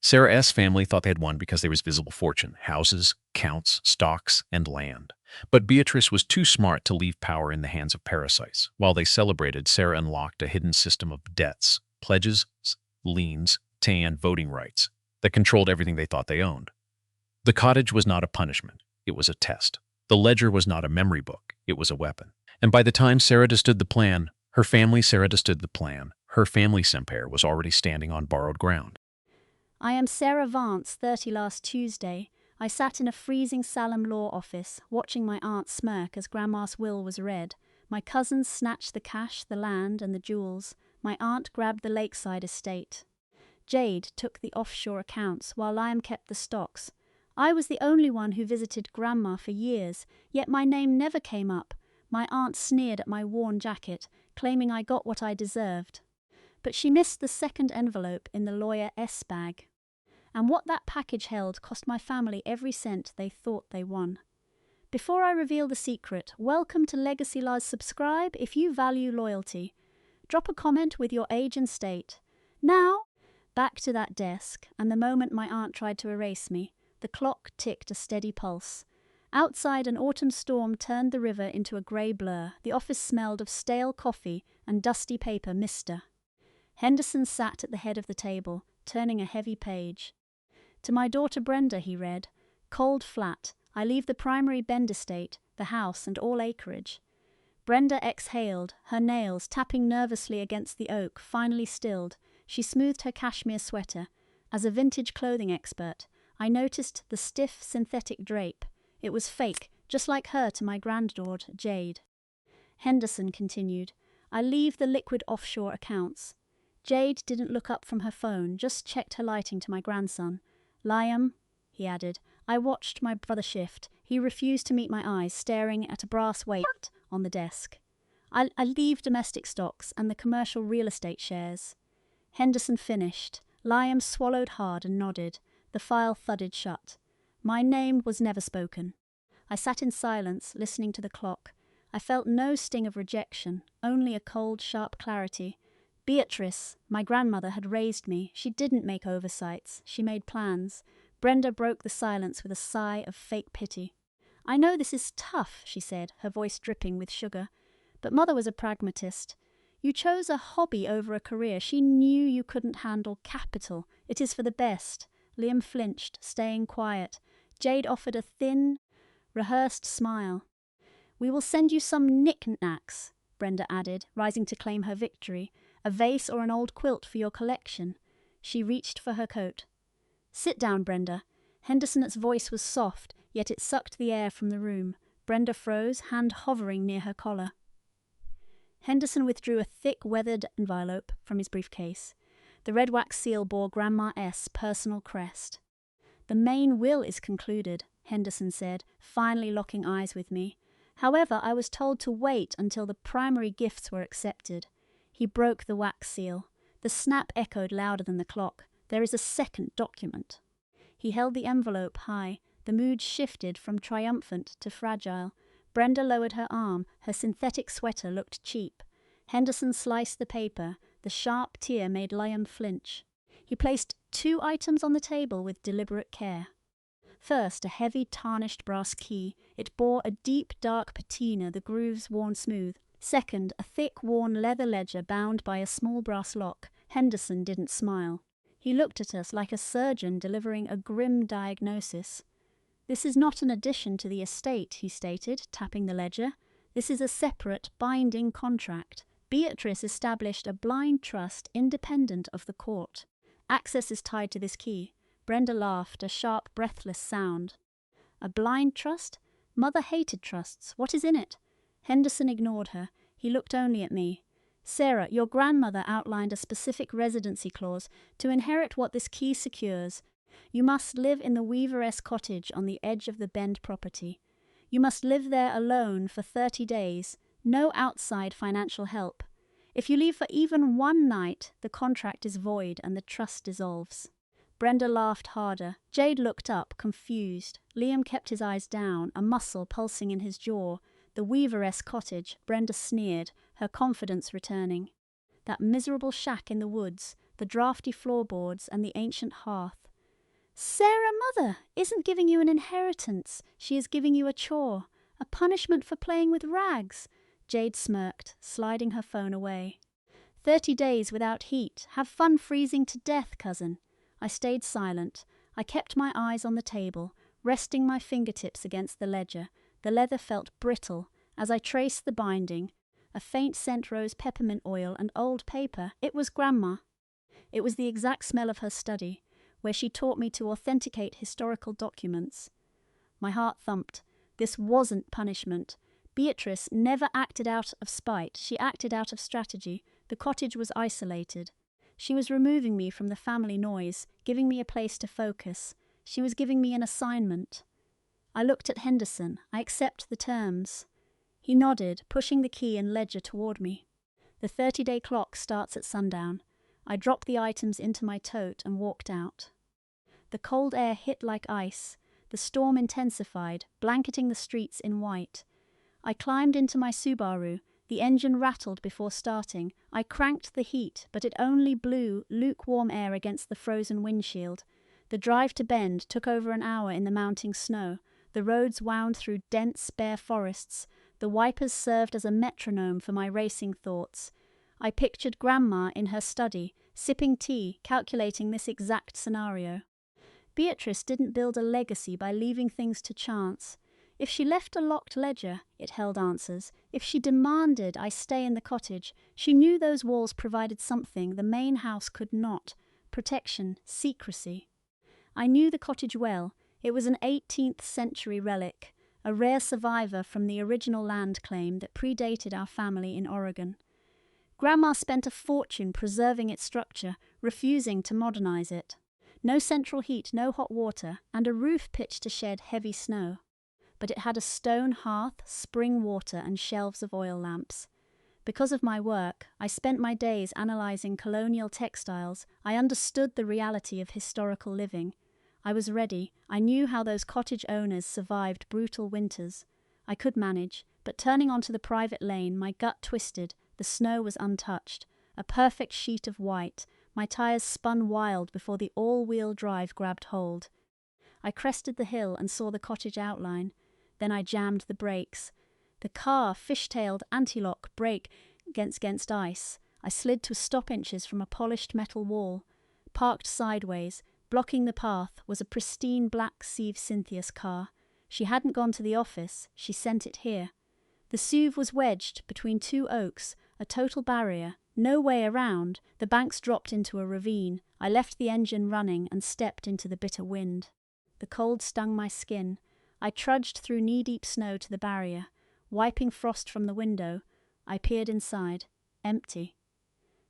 Sarah S. family thought they had won because there was visible fortune, houses, counts, stocks, and land. But Beatrice was too smart to leave power in the hands of parasites. While they celebrated, Sarah unlocked a hidden system of debts, pledges, liens, and voting rights that controlled everything they thought they owned. The cottage was not a punishment, it was a test. The ledger was not a memory book, it was a weapon. And by the time Sarah understood the plan, her family's empire was already standing on borrowed ground. I am Sarah Vance, 30 last Tuesday. I sat in a freezing Salem law office, watching my aunt smirk as Grandma's will was read. My cousins snatched the cash, the land, and the jewels. My aunt grabbed the lakeside estate. Jade took the offshore accounts, while Liam kept the stocks. I was the only one who visited Grandma for years, yet my name never came up. My aunt sneered at my worn jacket, claiming I got what I deserved. But she missed the second envelope in the lawyer S bag. And what that package held cost my family every cent they thought they won. Before I reveal the secret, welcome to Legacy Laws. Subscribe if you value loyalty. Drop a comment with your age and state. Now, back to that desk, and the moment my aunt tried to erase me, the clock ticked a steady pulse. Outside, an autumn storm turned the river into a grey blur. The office smelled of stale coffee and dusty paper mister. Henderson sat at the head of the table, turning a heavy page. To my daughter Brenda, he read, "Cold flat. I leave the primary Bend estate, the house and all acreage." Brenda exhaled, her nails tapping nervously against the oak, finally stilled. She smoothed her cashmere sweater. As a vintage clothing expert, I noticed the stiff synthetic drape. It was fake, just like her to my granddaughter Jade. Henderson continued, "I leave the liquid offshore accounts." Jade didn't look up from her phone, just checked her lighting to my grandson. "Liam," he added, "I watched my brother shift. He refused to meet my eyes, staring at a brass weight on the desk. I leave domestic stocks and the commercial real estate shares." Henderson finished. Liam swallowed hard and nodded. The file thudded shut. My name was never spoken. I sat in silence, listening to the clock. I felt no sting of rejection, only a cold, sharp clarity. Beatrice, my grandmother, had raised me. She didn't make oversights. She made plans. Brenda broke the silence with a sigh of fake pity. "I know this is tough," she said, her voice dripping with sugar. "But Mother was a pragmatist. You chose a hobby over a career. She knew you couldn't handle capital. It is for the best." Liam flinched, staying quiet. Jade offered a thin, rehearsed smile. "We will send you some knick-knacks," Brenda added, rising to claim her victory. "A vase or an old quilt for your collection." She reached for her coat. "Sit down, Brenda." Henderson's voice was soft, yet it sucked the air from the room. Brenda froze, hand hovering near her collar. Henderson withdrew a thick, weathered envelope from his briefcase. The red wax seal bore Grandma S.'s personal crest. "The main will is concluded," Henderson said, finally locking eyes with me. "However, I was told to wait until the primary gifts were accepted." He broke the wax seal. The snap echoed louder than the clock. "There is a second document." He held the envelope high. The mood shifted from triumphant to fragile. Brenda lowered her arm. Her synthetic sweater looked cheap. Henderson sliced the paper. The sharp tear made Liam flinch. He placed 2 items on the table with deliberate care. First, a heavy tarnished brass key. It bore a deep dark patina, the grooves worn smooth. Second, a thick worn leather ledger bound by a small brass lock. Henderson didn't smile. He looked at us like a surgeon delivering a grim diagnosis. "This is not an addition to the estate," he stated, tapping the ledger. "This is a separate, binding contract. Beatrice established a blind trust independent of the court. Access is tied to this key." Brenda laughed, a sharp, breathless sound. "A blind trust? Mother hated trusts. What is in it?" Henderson ignored her. He looked only at me. "Sarah, your grandmother outlined a specific residency clause. To inherit what this key secures, you must live in the Weaver-esque cottage on the edge of the Bend property. You must live there alone for 30 days. No outside financial help. If you leave for even one night, the contract is void and the trust dissolves." Brenda laughed harder. Jade looked up, confused. Liam kept his eyes down, a muscle pulsing in his jaw. The Weaver-esque cottage, Brenda sneered, her confidence returning. That miserable shack in the woods, the drafty floorboards and the ancient hearth. Sarah, mother, isn't giving you an inheritance. She is giving you a chore, a punishment for playing with rags. Jade smirked, sliding her phone away. 30 days without heat. Have fun freezing to death, cousin. I stayed silent. I kept my eyes on the table, resting my fingertips against the ledger. The leather felt brittle as I traced the binding. A faint scent rose peppermint oil and old paper. It was Grandma. It was the exact smell of her study, where she taught me to authenticate historical documents. My heart thumped. This wasn't punishment. Beatrice never acted out of spite. She acted out of strategy. The cottage was isolated. She was removing me from the family noise, giving me a place to focus. She was giving me an assignment. I looked at Henderson. I accept the terms. He nodded, pushing the key and ledger toward me. The 30-day clock starts at sundown. I dropped the items into my tote and walked out. The cold air hit like ice. The storm intensified, blanketing the streets in white. I climbed into my Subaru. The engine rattled before starting. I cranked the heat, but it only blew lukewarm air against the frozen windshield. The drive to Bend took over an hour in the mounting snow. The roads wound through dense, bare forests. The wipers served as a metronome for my racing thoughts. I pictured Grandma in her study, sipping tea, calculating this exact scenario. Beatrice didn't build a legacy by leaving things to chance. If she left a locked ledger, it held answers. If she demanded I stay in the cottage, she knew those walls provided something the main house could not: protection, secrecy. I knew the cottage well. It was an 18th century relic, a rare survivor from the original land claim that predated our family in Oregon. Grandma spent a fortune preserving its structure, refusing to modernize it. No central heat, no hot water, and a roof pitched to shed heavy snow. But it had a stone hearth, spring water, and shelves of oil lamps. Because of my work, I spent my days analyzing colonial textiles. I understood the reality of historical living. I was ready. I knew how those cottage owners survived brutal winters. I could manage, but turning onto the private lane, my gut twisted. The snow was untouched, a perfect sheet of white. My tires spun wild before the all-wheel drive grabbed hold. I crested the hill and saw the cottage outline. Then I jammed the brakes. The car fishtailed anti-lock brake against ice. I slid to stop inches from a polished metal wall. Parked sideways, blocking the path, was a pristine black Sieve Cynthia's car. She hadn't gone to the office. She sent it here. The SUV was wedged between two oaks, a total barrier. No way around. The banks dropped into a ravine. I left the engine running and stepped into the bitter wind. The cold stung my skin. I trudged through knee-deep snow to the barrier. Wiping frost from the window, I peered inside. Empty.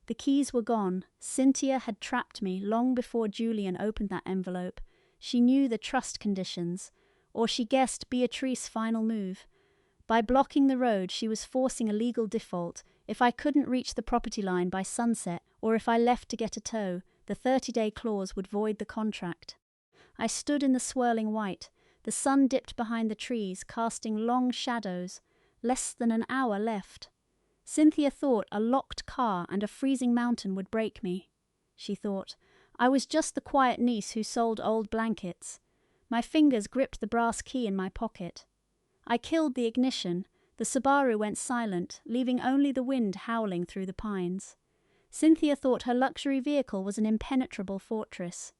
The keys were gone. Cynthia had trapped me long before Julian opened that envelope. She knew the trust conditions, or she guessed Beatrice's final move. By blocking the road, she was forcing a legal default. If I couldn't reach the property line by sunset, or if I left to get a tow, the 30-day clause would void the contract. I stood in the swirling white. The sun dipped behind the trees, casting long shadows. Less than an hour left. Cynthia thought a locked car and a freezing mountain would break me. She thought I was just the quiet niece who sold old blankets. My fingers gripped the brass key in my pocket. I killed the ignition. The Subaru went silent, leaving only the wind howling through the pines. Cynthia thought her luxury vehicle was an impenetrable fortress.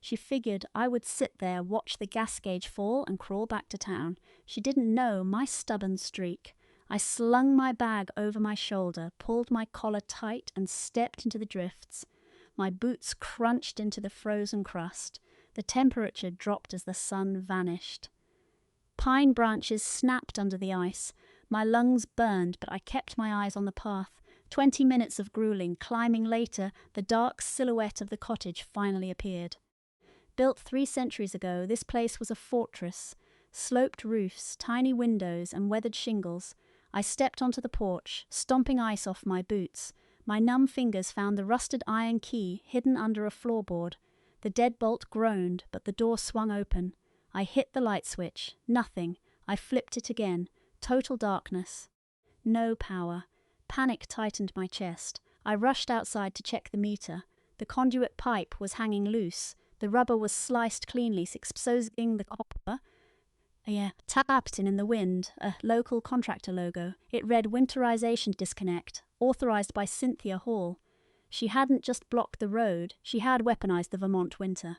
She figured I would sit there, watch the gas gauge fall, and crawl back to town. She didn't know my stubborn streak. I slung my bag over my shoulder, pulled my collar tight, and stepped into the drifts. My boots crunched into the frozen crust. The temperature dropped as the sun vanished. Pine branches snapped under the ice. My lungs burned, but I kept my eyes on the path. 20 minutes of grueling. Climbing later, the dark silhouette of the cottage finally appeared. Built 3 centuries ago, this place was a fortress. Sloped roofs, tiny windows, and weathered shingles. I stepped onto the porch, stomping ice off my boots. My numb fingers found the rusted iron key hidden under a floorboard. The deadbolt groaned, but the door swung open. I hit the light switch. Nothing. I flipped it again. Total darkness. No power. Panic tightened my chest. I rushed outside to check the meter. The conduit pipe was hanging loose. The rubber was sliced cleanly, exposing the copper. Tapped in the wind, a local contractor logo. It read Winterization Disconnect, authorized by Cynthia Hall. She hadn't just blocked the road, she had weaponized the Vermont winter.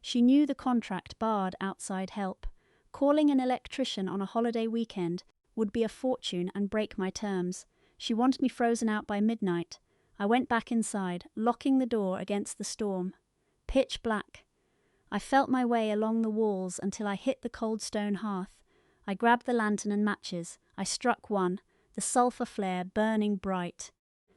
She knew the contract barred outside help. Calling an electrician on a holiday weekend would be a fortune and break my terms. She wanted me frozen out by midnight. I went back inside, locking the door against the storm. Pitch black. I felt my way along the walls until I hit the cold stone hearth. I grabbed the lantern and matches. I struck one, the sulphur flare burning bright.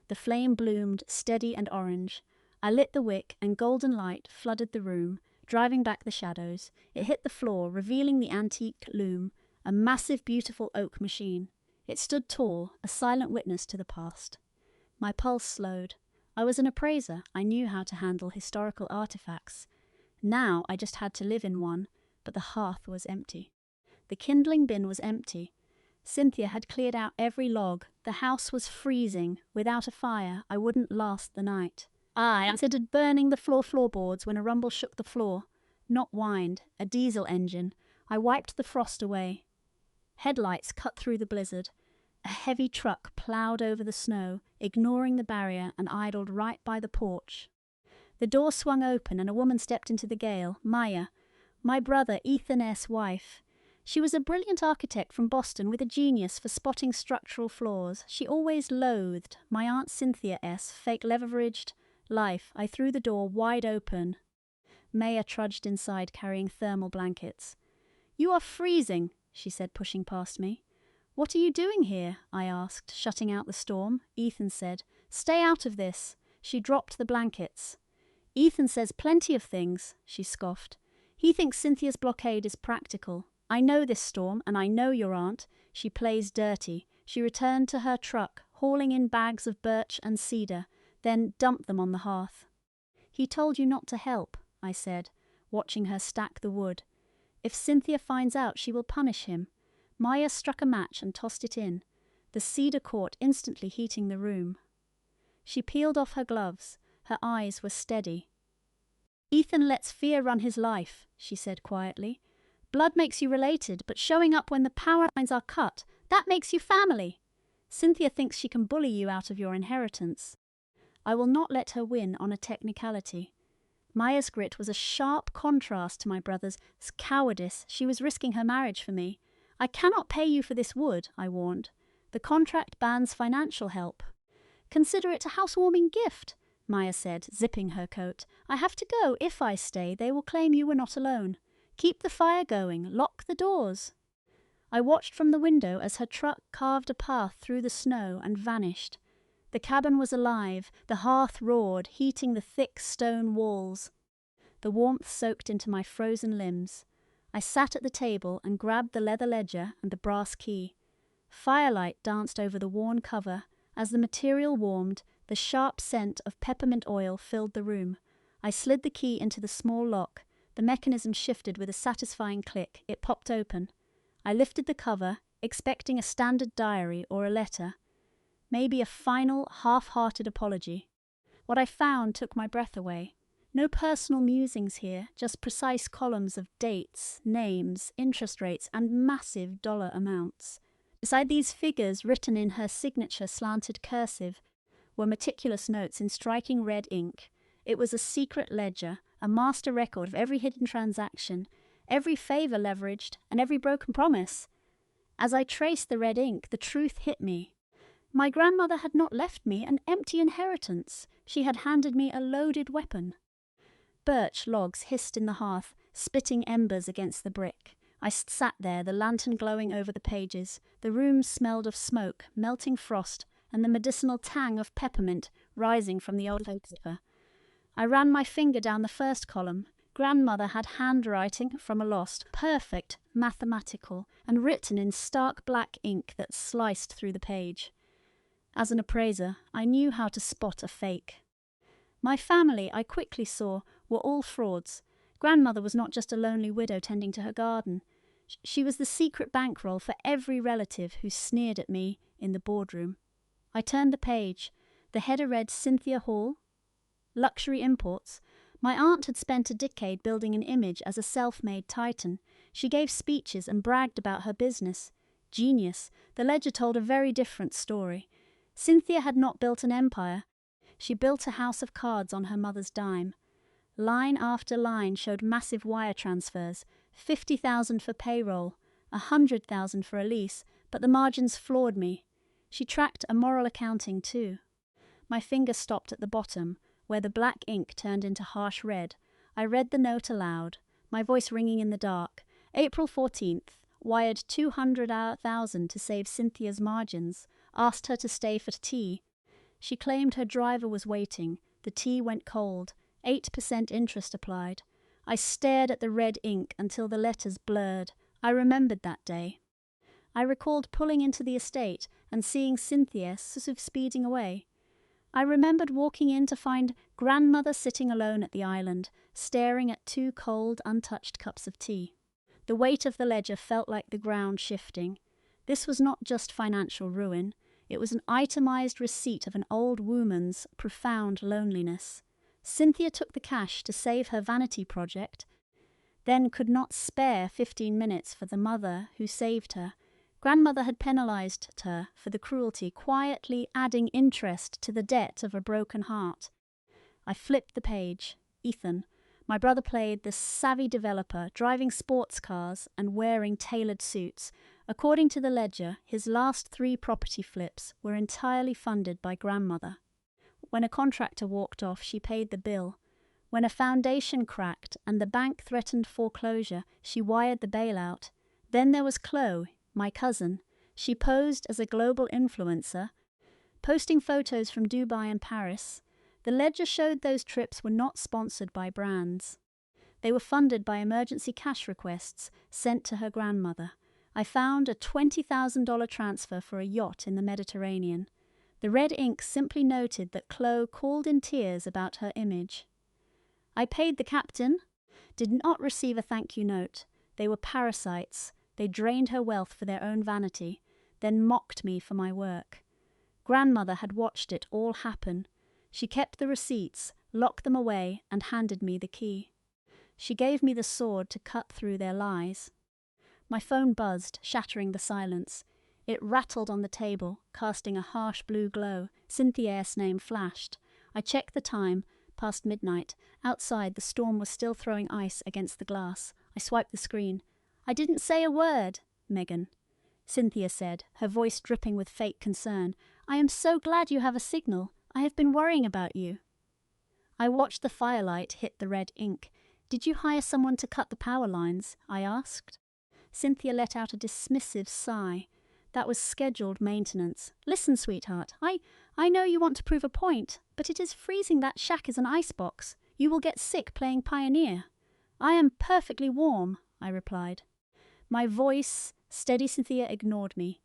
The flame bloomed, steady and orange. I lit the wick, and golden light flooded the room, driving back the shadows. It hit the floor, revealing the antique loom, a massive, beautiful oak machine. It stood tall, a silent witness to the past. My pulse slowed. I was an appraiser. I knew how to handle historical artifacts. Now I just had to live in one, but the hearth was empty. The kindling bin was empty. Cynthia had cleared out every log. The house was freezing. Without a fire, I wouldn't last the night. I considered burning the floorboards when a rumble shook the floor. Not whined, a diesel engine. I wiped the frost away. Headlights cut through the blizzard. A heavy truck ploughed over the snow, ignoring the barrier, and idled right by the porch. The door swung open and a woman stepped into the gale, Maya, my brother Ethan S.'s wife. She was a brilliant architect from Boston with a genius for spotting structural flaws. She always loathed my Aunt Cynthia S.'s fake leveraged life. I threw the door wide open. Maya trudged inside carrying thermal blankets. "You are freezing," she said, pushing past me. "What are you doing here?" I asked, shutting out the storm. Ethan said, "Stay out of this." She dropped the blankets. "Ethan says plenty of things," she scoffed. "He thinks Cynthia's blockade is practical. I know this storm, and I know your aunt. She plays dirty." She returned to her truck, hauling in bags of birch and cedar, then dumped them on the hearth. "He told you not to help," I said, watching her stack the wood. "If Cynthia finds out, she will punish him." Maya struck a match and tossed it in. The cedar caught, instantly heating the room. She peeled off her gloves. Her eyes were steady. "Ethan lets fear run his life," she said quietly. "Blood makes you related, but showing up when the power lines are cut, that makes you family. Cynthia thinks she can bully you out of your inheritance. I will not let her win on a technicality." Maya's grit was a sharp contrast to my brother's cowardice. She was risking her marriage for me. "I cannot pay you for this wood," I warned. "The contract bans financial help." "Consider it a housewarming gift," Maya said, zipping her coat. "I have to go. If I stay, they will claim you were not alone. Keep the fire going. Lock the doors." I watched from the window as her truck carved a path through the snow and vanished. The cabin was alive. The hearth roared, heating the thick stone walls. The warmth soaked into my frozen limbs. I sat at the table and grabbed the leather ledger and the brass key. Firelight danced over the worn cover. As the material warmed, the sharp scent of peppermint oil filled the room. I slid the key into the small lock. The mechanism shifted with a satisfying click. It popped open. I lifted the cover, expecting a standard diary or a letter. Maybe a final, half-hearted apology. What I found took my breath away. No personal musings here, just precise columns of dates, names, interest rates, and massive dollar amounts. Beside these figures, written in her signature slanted cursive, were meticulous notes in striking red ink. It was a secret ledger, a master record of every hidden transaction, every favor leveraged, and every broken promise. As I traced the red ink, the truth hit me. My grandmother had not left me an empty inheritance. She had handed me a loaded weapon. Birch logs hissed in the hearth, spitting embers against the brick. I sat there, the lantern glowing over the pages. The room smelled of smoke, melting frost, and the medicinal tang of peppermint rising from the old paper. I ran my finger down the first column. Grandmother had handwriting from a lost, perfect, mathematical, and written in stark black ink that sliced through the page. As an appraiser, I knew how to spot a fake. My family, I quickly saw, were all frauds. Grandmother was not just a lonely widow tending to her garden. She was the secret bankroll for every relative who sneered at me in the boardroom. I turned the page. The header read Cynthia Hall, Luxury Imports. My aunt had spent a decade building an image as a self-made titan. She gave speeches and bragged about her business. Genius. The ledger told a very different story. Cynthia had not built an empire. She built a house of cards on her mother's dime. Line after line showed massive wire transfers, 50,000 for payroll, 100,000 for a lease, but the margins floored me. She tracked immoral accounting too. My finger stopped at the bottom, where the black ink turned into harsh red. I read the note aloud, my voice ringing in the dark. April 14th, wired 200,000 to save Cynthia's margins, asked her to stay for tea. She claimed her driver was waiting. The tea went cold, 8% interest applied. I stared at the red ink until the letters blurred. I remembered that day. I recalled pulling into the estate and seeing Cynthia sort of speeding away. I remembered walking in to find grandmother sitting alone at the island, staring at 2 cold, untouched cups of tea. The weight of the ledger felt like the ground shifting. This was not just financial ruin. It was an itemized receipt of an old woman's profound loneliness. Cynthia took the cash to save her vanity project, then could not spare 15 minutes for the mother who saved her. Grandmother had penalized her for the cruelty, quietly adding interest to the debt of a broken heart. I flipped the page. Ethan, my brother, played the savvy developer, driving sports cars and wearing tailored suits. According to the ledger, his last 3 property flips were entirely funded by grandmother. When a contractor walked off, she paid the bill. When a foundation cracked and the bank threatened foreclosure, she wired the bailout. Then there was Chloe, my cousin. She posed as a global influencer, posting photos from Dubai and Paris. The ledger showed those trips were not sponsored by brands. They were funded by emergency cash requests sent to her grandmother. I found a $20,000 transfer for a yacht in the Mediterranean. The red ink simply noted that Chloe called in tears about her image. I paid the captain, did not receive a thank you note. They were parasites. They drained her wealth for their own vanity, then mocked me for my work. Grandmother had watched it all happen. She kept the receipts, locked them away, and handed me the key. She gave me the sword to cut through their lies. My phone buzzed, shattering the silence. It rattled on the table, casting a harsh blue glow. Cynthia's name flashed. I checked the time, past midnight. Outside, the storm was still throwing ice against the glass. I swiped the screen. "I didn't say a word, Megan," Cynthia said, her voice dripping with fake concern. "I am so glad you have a signal. I have been worrying about you." I watched the firelight hit the red ink. "Did you hire someone to cut the power lines?" I asked. Cynthia let out a dismissive sigh. "That was scheduled maintenance. Listen, sweetheart, I know you want to prove a point, but it is freezing. That shack is an icebox. You will get sick playing pioneer." "I am perfectly warm," I replied. My voice, steady. Cynthia ignored me.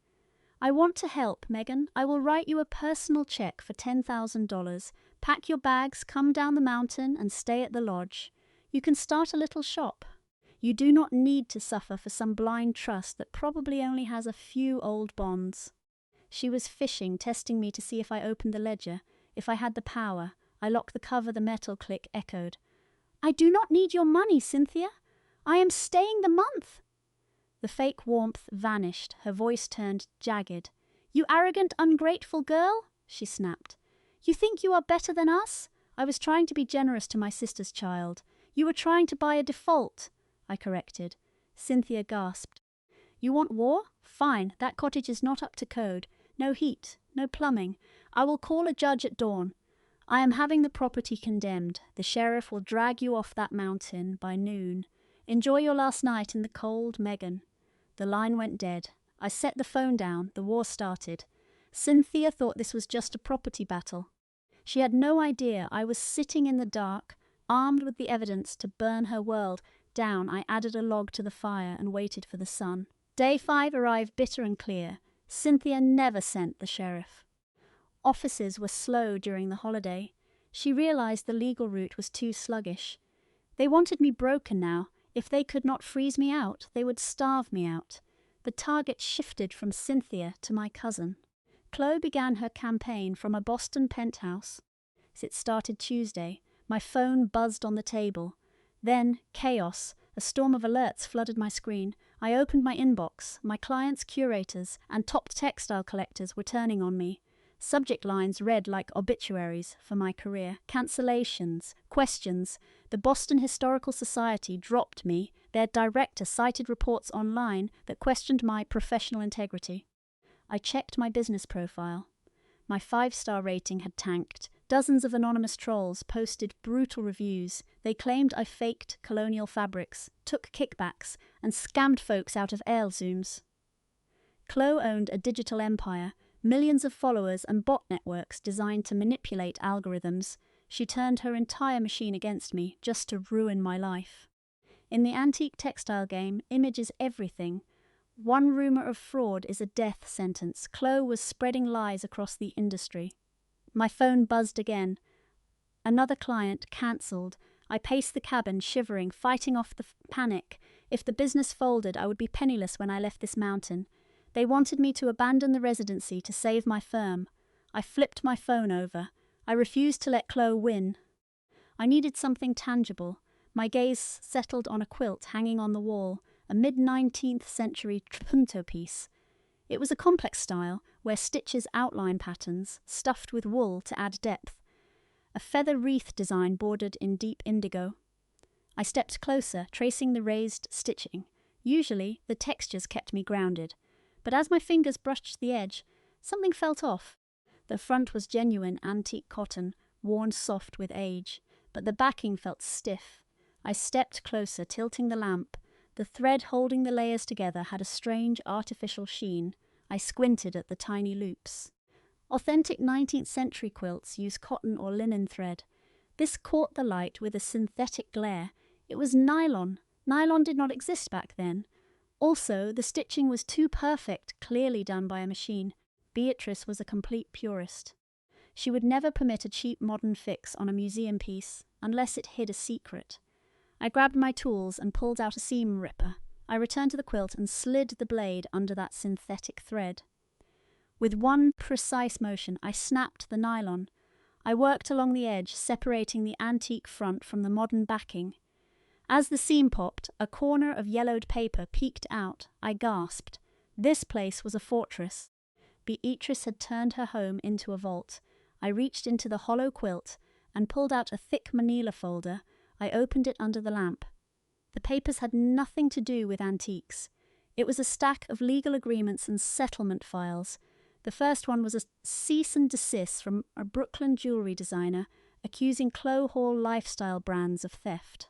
"I want to help, Megan. I will write you a personal check for $10,000. Pack your bags, come down the mountain, and stay at the lodge. You can start a little shop. You do not need to suffer for some blind trust that probably only has a few old bonds." She was fishing, testing me to see if I opened the ledger, if I had the power. I locked the cover, the metal click echoed. "I do not need your money, Cynthia. I am staying the month." The fake warmth vanished. Her voice turned jagged. "You arrogant, ungrateful girl," she snapped. "You think you are better than us? I was trying to be generous to my sister's child. You were trying to buy a default," I corrected. Cynthia gasped. "You want war? Fine, that cottage is not up to code. No heat, no plumbing. I will call a judge at dawn. I am having the property condemned. The sheriff will drag you off that mountain by noon. Enjoy your last night in the cold, Megan." The line went dead. I set the phone down. The war started. Cynthia thought this was just a property battle. She had no idea I was sitting in the dark, armed with the evidence to burn her world down. I added a log to the fire and waited for the sun. Day 5 arrived bitter and clear. Cynthia never sent the sheriff. Officers were slow during the holiday. She realized the legal route was too sluggish. They wanted me broken now. If they could not freeze me out, they would starve me out. The target shifted from Cynthia to my cousin. Chloe began her campaign from a Boston penthouse. It started Tuesday. My phone buzzed on the table. Then, chaos. A storm of alerts flooded my screen. I opened my inbox. My clients, curators, and top textile collectors were turning on me. Subject lines read like obituaries for my career. Cancellations, questions. The Boston Historical Society dropped me. Their director cited reports online that questioned my professional integrity. I checked my business profile. My 5-star rating had tanked. Dozens of anonymous trolls posted brutal reviews. They claimed I faked colonial fabrics, took kickbacks, and scammed folks out of heirlooms. Chloe owned a digital empire, millions of followers and bot networks designed to manipulate algorithms. She turned her entire machine against me just to ruin my life. In the antique textile game, image is everything. One rumor of fraud is a death sentence. Chloe was spreading lies across the industry. My phone buzzed again. Another client cancelled. I paced the cabin, shivering, fighting off the panic. If the business folded, I would be penniless when I left this mountain. They wanted me to abandon the residency to save my firm. I flipped my phone over. I refused to let Chloe win. I needed something tangible. My gaze settled on a quilt hanging on the wall, a mid-19th century punto piece. It was a complex style, where stitches outline patterns, stuffed with wool to add depth. A feather wreath design bordered in deep indigo. I stepped closer, tracing the raised stitching. Usually, the textures kept me grounded. But as my fingers brushed the edge, something felt off. The front was genuine antique cotton, worn soft with age, but the backing felt stiff. I stepped closer, tilting the lamp. The thread holding the layers together had a strange artificial sheen. I squinted at the tiny loops. Authentic 19th century quilts use cotton or linen thread. This caught the light with a synthetic glare. It was nylon. Nylon did not exist back then. Also, the stitching was too perfect, clearly done by a machine. Beatrice was a complete purist. She would never permit a cheap modern fix on a museum piece, unless it hid a secret. I grabbed my tools and pulled out a seam ripper. I returned to the quilt and slid the blade under that synthetic thread. With one precise motion, I snapped the nylon. I worked along the edge, separating the antique front from the modern backing. As the seam popped, a corner of yellowed paper peeked out. I gasped. This place was a fortress. Beatrice had turned her home into a vault. I reached into the hollow quilt and pulled out a thick manila folder. I opened it under the lamp. The papers had nothing to do with antiques. It was a stack of legal agreements and settlement files. The first one was a cease and desist from a Brooklyn jewelry designer accusing Chloe Hall lifestyle brands of theft.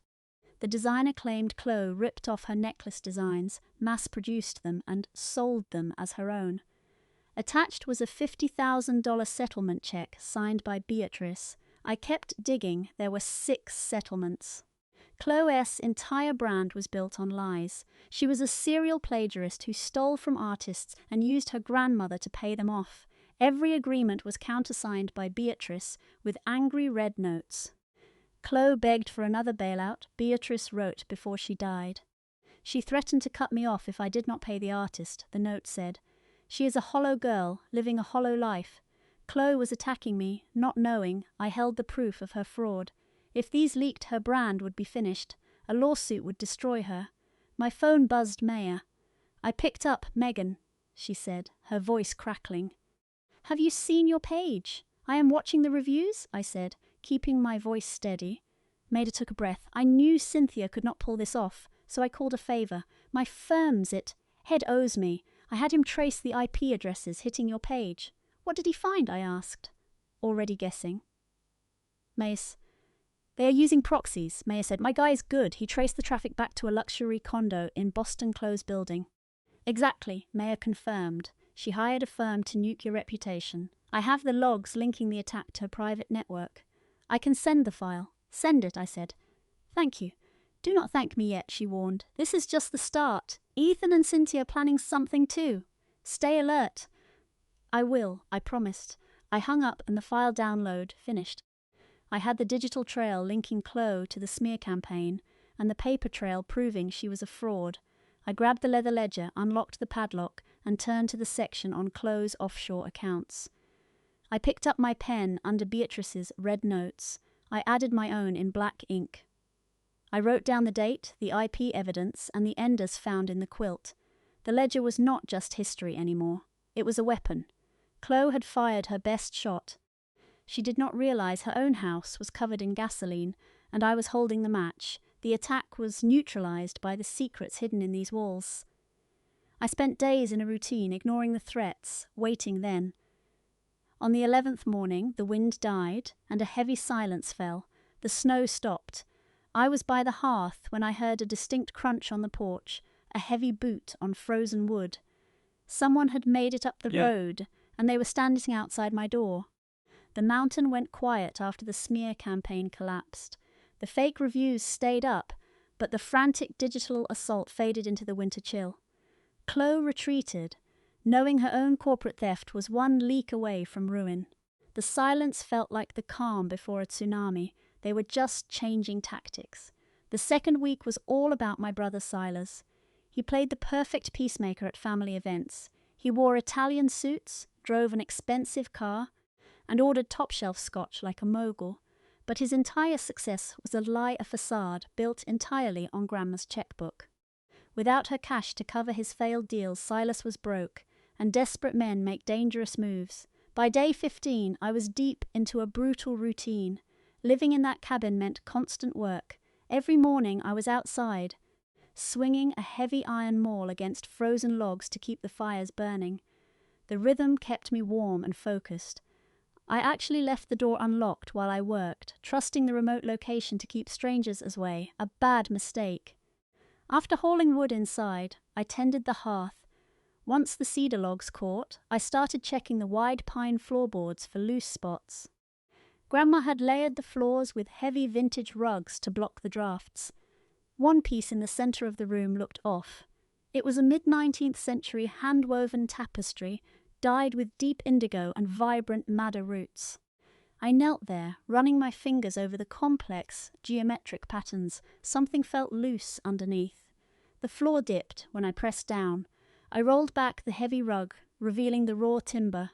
The designer claimed Chloe ripped off her necklace designs, mass-produced them, and sold them as her own. Attached was a $50,000 settlement check signed by Beatrice. I kept digging. There were 6 settlements. Chloe's entire brand was built on lies. She was a serial plagiarist who stole from artists and used her grandmother to pay them off. Every agreement was countersigned by Beatrice with angry red notes. Chloe begged for another bailout. Beatrice wrote before she died. She threatened to cut me off if I did not pay the artist, the note said. She is a hollow girl, living a hollow life. Chloe was attacking me, not knowing I held the proof of her fraud. If these leaked, her brand would be finished. A lawsuit would destroy her. My phone buzzed Maya. I picked up. Megan, she said, her voice crackling. Have you seen your page? I am watching the reviews, I said, keeping my voice steady. Maida took a breath. I knew Cynthia could not pull this off, so I called a favor. My firm's it. Head owes me. I had him trace the IP addresses hitting your page. What did he find? I asked, already guessing. Mace, they are using proxies, Maya said. My guy is good. He traced the traffic back to a luxury condo in Boston Close building. Exactly, Maya confirmed. She hired a firm to nuke your reputation. I have the logs linking the attack to a private network. I can send the file. Send it, I said. Thank you. Do not thank me yet, she warned. This is just the start. Ethan and Cynthia are planning something too. Stay alert. I will, I promised. I hung up and the file download finished. I had the digital trail linking Chloe to the smear campaign and the paper trail proving she was a fraud. I grabbed the leather ledger, unlocked the padlock, and turned to the section on Chloe's offshore accounts. I picked up my pen under Beatrice's red notes. I added my own in black ink. I wrote down the date, the IP evidence, and the enders found in the quilt. The ledger was not just history anymore. It was a weapon. Chloe had fired her best shot. She did not realize her own house was covered in gasoline, and I was holding the match. The attack was neutralized by the secrets hidden in these walls. I spent days in a routine, ignoring the threats, waiting then. On the 11th morning, the wind died, and a heavy silence fell. The snow stopped. I was by the hearth when I heard a distinct crunch on the porch, a heavy boot on frozen wood. Someone had made it up the road, and they were standing outside my door. The mountain went quiet after the smear campaign collapsed. The fake reviews stayed up, but the frantic digital assault faded into the winter chill. Chloe retreated, knowing her own corporate theft was one leak away from ruin. The silence felt like the calm before a tsunami. They were just changing tactics. The second week was all about my brother Silas. He played the perfect peacemaker at family events. He wore Italian suits, drove an expensive car, and ordered top-shelf scotch like a mogul. But his entire success was a facade built entirely on Grandma's checkbook. Without her cash to cover his failed deals, Silas was broke, and desperate men make dangerous moves. By day 15, I was deep into a brutal routine. Living in that cabin meant constant work. Every morning I was outside, swinging a heavy iron maul against frozen logs to keep the fires burning. The rhythm kept me warm and focused. I actually left the door unlocked while I worked, trusting the remote location to keep strangers away, a bad mistake. After hauling wood inside, I tended the hearth. Once the cedar logs caught, I started checking the wide pine floorboards for loose spots. Grandma had layered the floors with heavy vintage rugs to block the drafts. One piece in the centre of the room looked off. It was a mid-19th century hand-woven tapestry, dyed with deep indigo and vibrant madder roots. I knelt there, running my fingers over the complex, geometric patterns. Something felt loose underneath. The floor dipped when I pressed down. I rolled back the heavy rug, revealing the raw timber.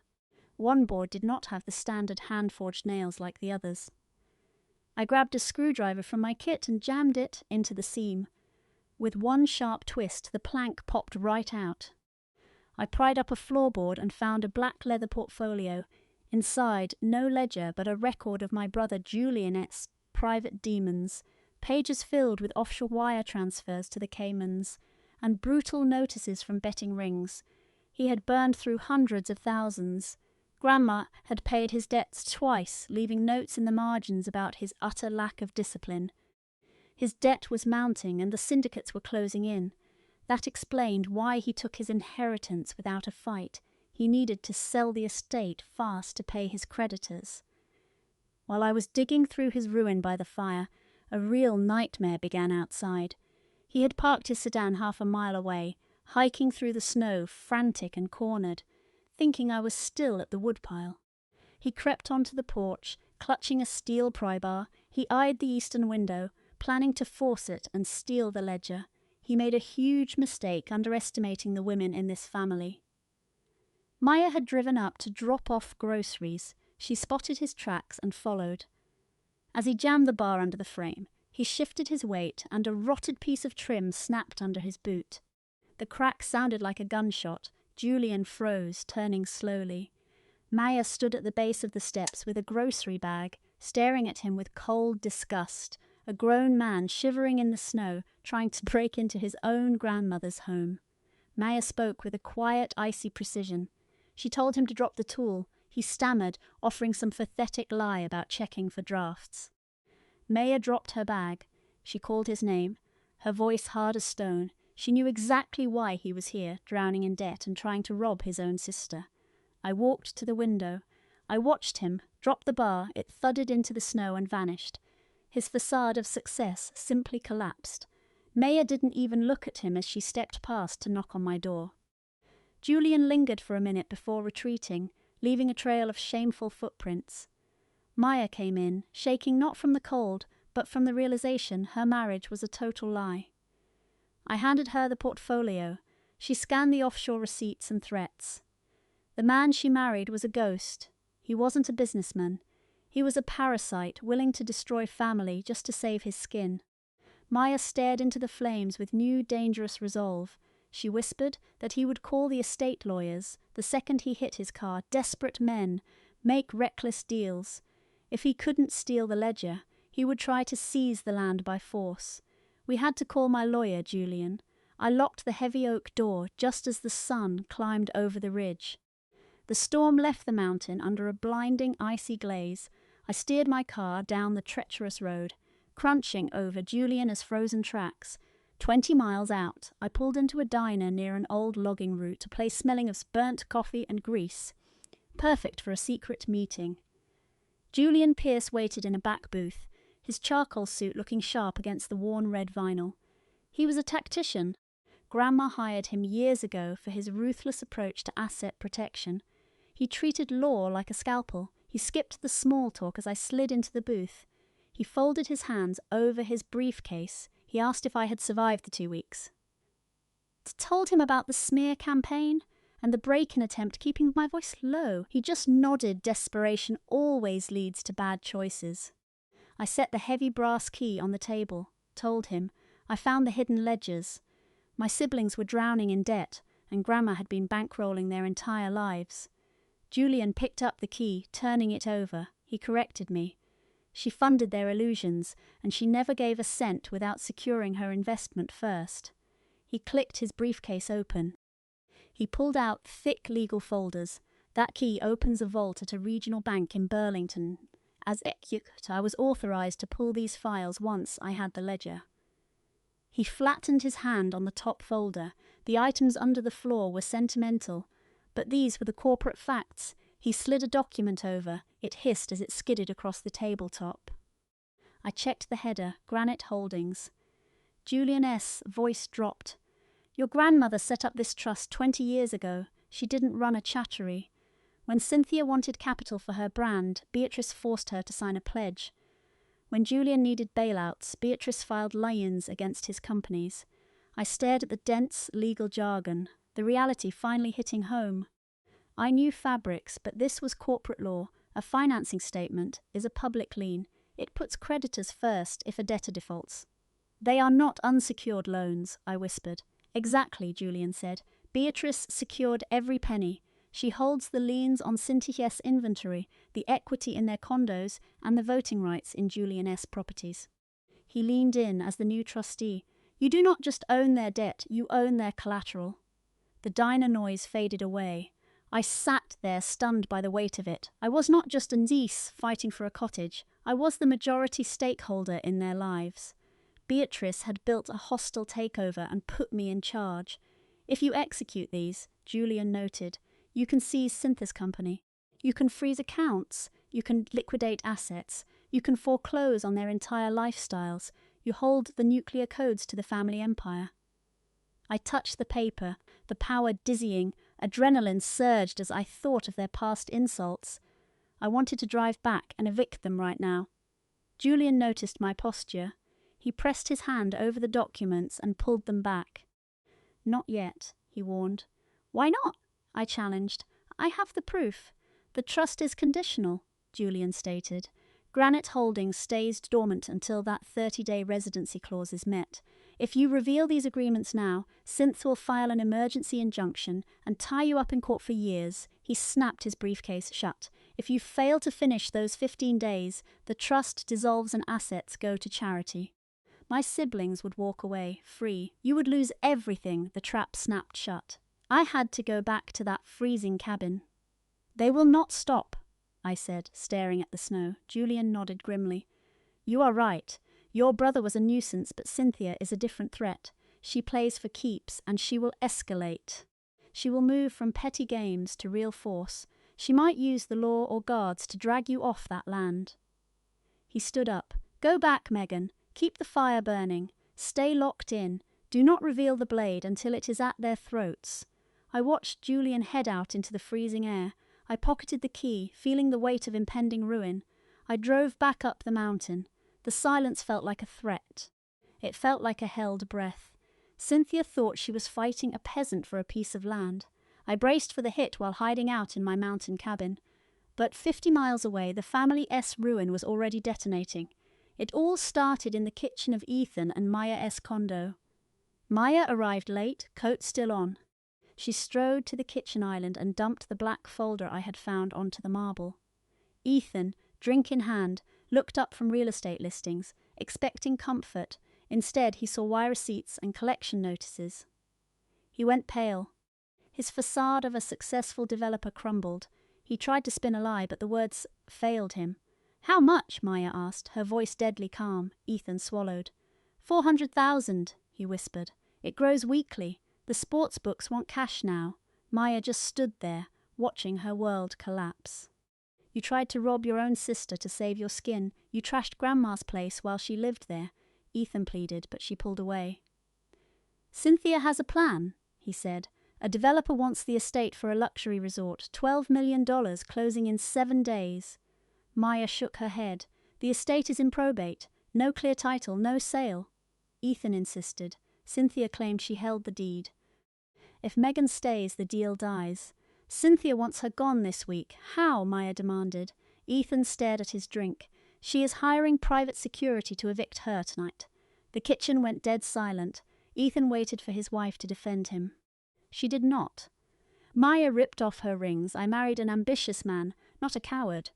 One board did not have the standard hand-forged nails like the others. I grabbed a screwdriver from my kit and jammed it into the seam. With one sharp twist, the plank popped right out. I pried up a floorboard and found a black leather portfolio. Inside, no ledger, but a record of my brother Julian's private demons, pages filled with offshore wire transfers to the Caymans, and brutal notices from betting rings. He had burned through hundreds of thousands. Grandma had paid his debts twice, leaving notes in the margins about his utter lack of discipline. His debt was mounting, and the syndicates were closing in. That explained why he took his inheritance without a fight. He needed to sell the estate fast to pay his creditors. While I was digging through his ruin by the fire, a real nightmare began outside. He had parked his sedan half a mile away, hiking through the snow, frantic and cornered, thinking I was still at the woodpile. He crept onto the porch, clutching a steel pry-bar. He eyed the eastern window, planning to force it and steal the ledger. He made a huge mistake underestimating the women in this family. Maya had driven up to drop off groceries. She spotted his tracks and followed. As he jammed the bar under the frame, he shifted his weight and a rotted piece of trim snapped under his boot. The crack sounded like a gunshot. Julian froze, turning slowly. Maya stood at the base of the steps with a grocery bag, staring at him with cold disgust, a grown man shivering in the snow, trying to break into his own grandmother's home. Maya spoke with a quiet, icy precision. She told him to drop the tool. He stammered, offering some pathetic lie about checking for drafts. Maya dropped her bag. She called his name, her voice hard as stone. She knew exactly why he was here, drowning in debt and trying to rob his own sister. I walked to the window. I watched him, drop the bar. It thudded into the snow and vanished. His facade of success simply collapsed. Maya didn't even look at him as she stepped past to knock on my door. Julian lingered for a minute before retreating, leaving a trail of shameful footprints. Maya came in, shaking not from the cold, but from the realization her marriage was a total lie. I handed her the portfolio. She scanned the offshore receipts and threats. The man she married was a ghost. He wasn't a businessman. He was a parasite, willing to destroy family just to save his skin. Maya stared into the flames with new, dangerous resolve. She whispered that he would call the estate lawyers the second he hit his car, desperate men, make reckless deals. If he couldn't steal the ledger, he would try to seize the land by force. We had to call my lawyer, Julian. I locked the heavy oak door just as the sun climbed over the ridge. The storm left the mountain under a blinding, icy glaze. I steered my car down the treacherous road, crunching over Julian as frozen tracks. 20 miles out, I pulled into a diner near an old logging route, a place smelling of burnt coffee and grease. Perfect for a secret meeting. Julian Pierce waited in a back booth, his charcoal suit looking sharp against the worn red vinyl. He was a tactician. Grandma hired him years ago for his ruthless approach to asset protection. He treated law like a scalpel. He skipped the small talk as I slid into the booth. He folded his hands over his briefcase. He asked if I had survived the 2 weeks. Told him about the smear campaign and the break-in attempt, keeping my voice low. He just nodded. Desperation always leads to bad choices. I set the heavy brass key on the table, told him. I found the hidden ledgers. My siblings were drowning in debt, and Grandma had been bankrolling their entire lives. Julian picked up the key, turning it over. He corrected me. She funded their illusions, and she never gave a cent without securing her investment first. He clicked his briefcase open. He pulled out thick legal folders. That key opens a vault at a regional bank in Burlington. As executor, I was authorized to pull these files once I had the ledger. He flattened his hand on the top folder. The items under the floor were sentimental, but these were the corporate facts. He slid a document over. It hissed as it skidded across the tabletop. I checked the header, Granite Holdings. Julian S. voice dropped. Your grandmother set up this trust 20 years ago. She didn't run a chattery. When Cynthia wanted capital for her brand, Beatrice forced her to sign a pledge. When Julian needed bailouts, Beatrice filed liens against his companies. I stared at the dense legal jargon, the reality finally hitting home. I knew fabrics, but this was corporate law. A financing statement is a public lien. It puts creditors first if a debtor defaults. They are not unsecured loans, I whispered. Exactly, Julian said. Beatrice secured every penny. She holds the liens on Cynthia's inventory, the equity in their condos, and the voting rights in Julian S. properties. He leaned in as the new trustee. You do not just own their debt, you own their collateral. The diner noise faded away. I sat there stunned by the weight of it. I was not just a niece fighting for a cottage. I was the majority stakeholder in their lives. Beatrice had built a hostile takeover and put me in charge. If you execute these, Julian noted, you can seize Cynthia's company. You can freeze accounts. You can liquidate assets. You can foreclose on their entire lifestyles. You hold the nuclear codes to the family empire. I touched the paper, the power dizzying. Adrenaline surged as I thought of their past insults. I wanted to drive back and evict them right now. Julian noticed my posture. He pressed his hand over the documents and pulled them back. Not yet, he warned. Why not? I challenged. I have the proof. The trust is conditional, Julian stated. Granite Holdings stays dormant until that 30-day residency clause is met. If you reveal these agreements now, Synth will file an emergency injunction and tie you up in court for years. He snapped his briefcase shut. If you fail to finish those 15 days, the trust dissolves and assets go to charity. My siblings would walk away, free. You would lose everything. The trap snapped shut. I had to go back to that freezing cabin. They will not stop, I said, staring at the snow. Julian nodded grimly. You are right. Your brother was a nuisance, but Cynthia is a different threat. She plays for keeps, and she will escalate. She will move from petty games to real force. She might use the law or guards to drag you off that land. He stood up. Go back, Megan. Keep the fire burning. Stay locked in. Do not reveal the blade until it is at their throats. I watched Julian head out into the freezing air. I pocketed the key, feeling the weight of impending ruin. I drove back up the mountain. The silence felt like a threat. It felt like a held breath. Cynthia thought she was fighting a peasant for a piece of land. I braced for the hit while hiding out in my mountain cabin. But 50 miles away, the Family S ruin was already detonating. It all started in the kitchen of Ethan and Maya S. condo. Maya arrived late, coat still on. She strode to the kitchen island and dumped the black folder I had found onto the marble. Ethan, drink in hand, looked up from real estate listings, expecting comfort. Instead, he saw wire receipts and collection notices. He went pale. His facade of a successful developer crumbled. He tried to spin a lie, but the words failed him. "How much?" Maya asked, her voice deadly calm. Ethan swallowed. 400,000, he whispered. "It grows weekly. The sports books want cash now." Maya just stood there, watching her world collapse. "You tried to rob your own sister to save your skin. You trashed Grandma's place while she lived there," Ethan pleaded, but she pulled away. "Cynthia has a plan," he said. "A developer wants the estate for a luxury resort, $12 million, closing in 7 days. Maya shook her head. "The estate is in probate. No clear title, no sale." Ethan insisted. Cynthia claimed she held the deed. "If Megan stays, the deal dies." "Cynthia wants her gone this week." "How?" Maya demanded. Ethan stared at his drink. "She is hiring private security to evict her tonight." The kitchen went dead silent. Ethan waited for his wife to defend him. She did not. Maya ripped off her rings. "I married an ambitious man, not a coward."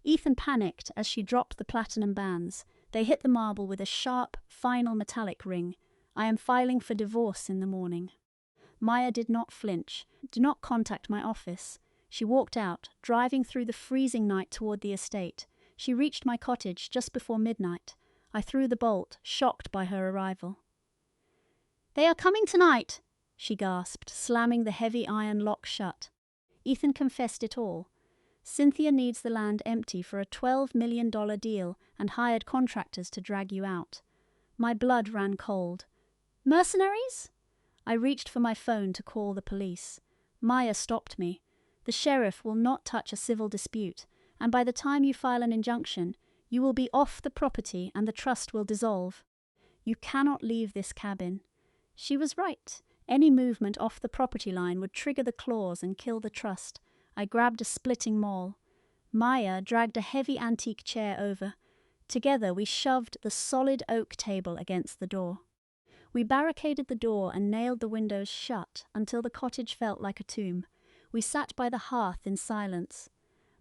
Ethan panicked as she dropped the platinum bands. They hit the marble with a sharp, final metallic ring. "I am filing for divorce in the morning." Maya did not flinch. "Do not contact my office." She walked out, driving through the freezing night toward the estate. She reached my cottage just before midnight. I threw the bolt, shocked by her arrival. "They are coming tonight," she gasped, slamming the heavy iron lock shut. Ethan confessed it all. "Cynthia needs the land empty for a $12 million deal and hired contractors to drag you out." My blood ran cold. "Mercenaries?" I reached for my phone to call the police. Maya stopped me. "The sheriff will not touch a civil dispute, and by the time you file an injunction, you will be off the property and the trust will dissolve. You cannot leave this cabin." She was right. Any movement off the property line would trigger the clause and kill the trust. I grabbed a splitting maul. Maya dragged a heavy antique chair over. Together we shoved the solid oak table against the door. We barricaded the door and nailed the windows shut until the cottage felt like a tomb. We sat by the hearth in silence.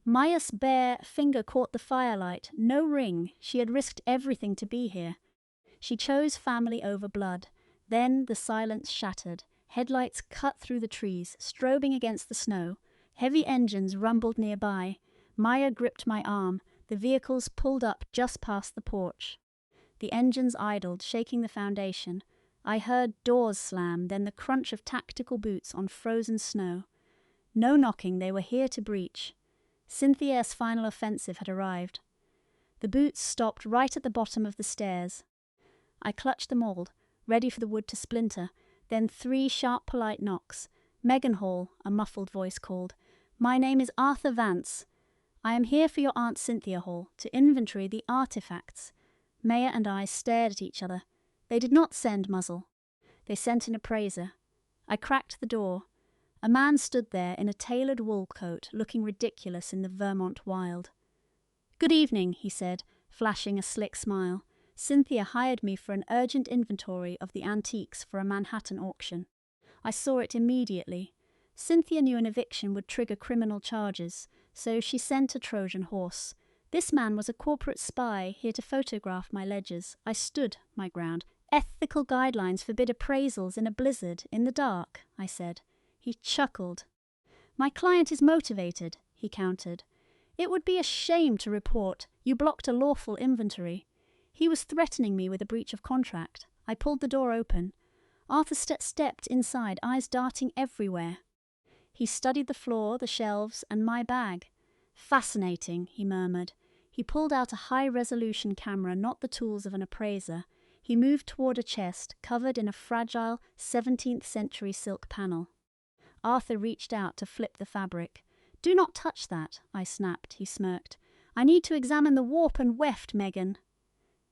Maya's bare finger caught the firelight. No ring. She had risked everything to be here. She chose family over blood. Then the silence shattered. Headlights cut through the trees, strobing against the snow. Heavy engines rumbled nearby. Maya gripped my arm. The vehicles pulled up just past the porch. The engines idled, shaking the foundation. I heard doors slam, then the crunch of tactical boots on frozen snow. No knocking, they were here to breach. Cynthia's final offensive had arrived. The boots stopped right at the bottom of the stairs. I clutched the mold, ready for the wood to splinter, then 3 sharp, polite knocks. "Megan Hall," a muffled voice called. "My name is Arthur Vance. I am here for your Aunt Cynthia Hall, to inventory the artifacts." Maya and I stared at each other. They did not send Muzzle. They sent an appraiser. I cracked the door. A man stood there in a tailored wool coat, looking ridiculous in the Vermont wild. "Good evening," he said, flashing a slick smile. "Cynthia hired me for an urgent inventory of the antiques for a Manhattan auction." I saw it immediately. Cynthia knew an eviction would trigger criminal charges, so she sent a Trojan horse. This man was a corporate spy here to photograph my ledgers. I stood my ground. "Ethical guidelines forbid appraisals in a blizzard, in the dark," I said. He chuckled. "My client is motivated," he countered. "It would be a shame to report you blocked a lawful inventory." He was threatening me with a breach of contract. I pulled the door open. Arthur stepped inside, eyes darting everywhere. He studied the floor, the shelves, and my bag. "Fascinating," he murmured. He pulled out a high-resolution camera, not the tools of an appraiser. He moved toward a chest, covered in a fragile 17th-century silk panel. Arthur reached out to flip the fabric. "Do not touch that," I snapped. He smirked. "I need to examine the warp and weft, Megan."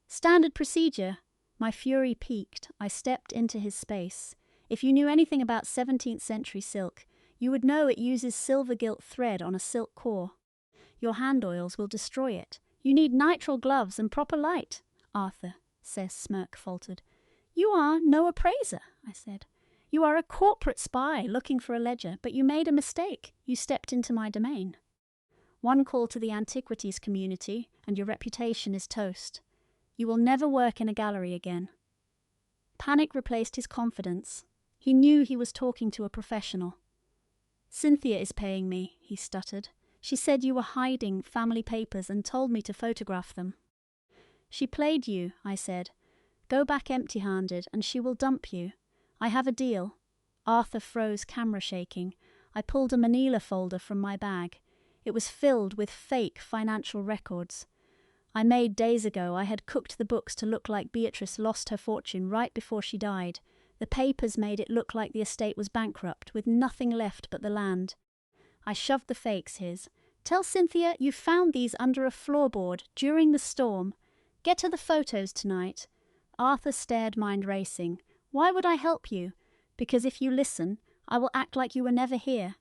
"Standard procedure." My fury peaked. I stepped into his space. "If you knew anything about 17th-century silk, you would know it uses silver gilt thread on a silk core." Your hand oils will destroy it. You need nitrile gloves and proper light. Arthur, says Smirk faltered. You are no appraiser, I said. You are a corporate spy looking for a ledger, but you made a mistake. You stepped into my domain. One call to the antiquities community, and your reputation is toast. You will never work in a gallery again. Panic replaced his confidence. He knew he was talking to a professional. Cynthia is paying me, he stuttered. She said you were hiding family papers and told me to photograph them. She played you, I said. Go back empty-handed and she will dump you. I have a deal. Arthur froze, camera shaking. I pulled a manila folder from my bag. It was filled with fake financial records. I made days ago. I had cooked the books to look like Beatrice lost her fortune right before she died. The papers made it look like the estate was bankrupt, with nothing left but the land. I shoved the fakes his. Tell Cynthia you found these under a floorboard during the storm. Get her the photos tonight. Arthur stared, mind racing. Why would I help you? Because if you listen, I will act like you were never here.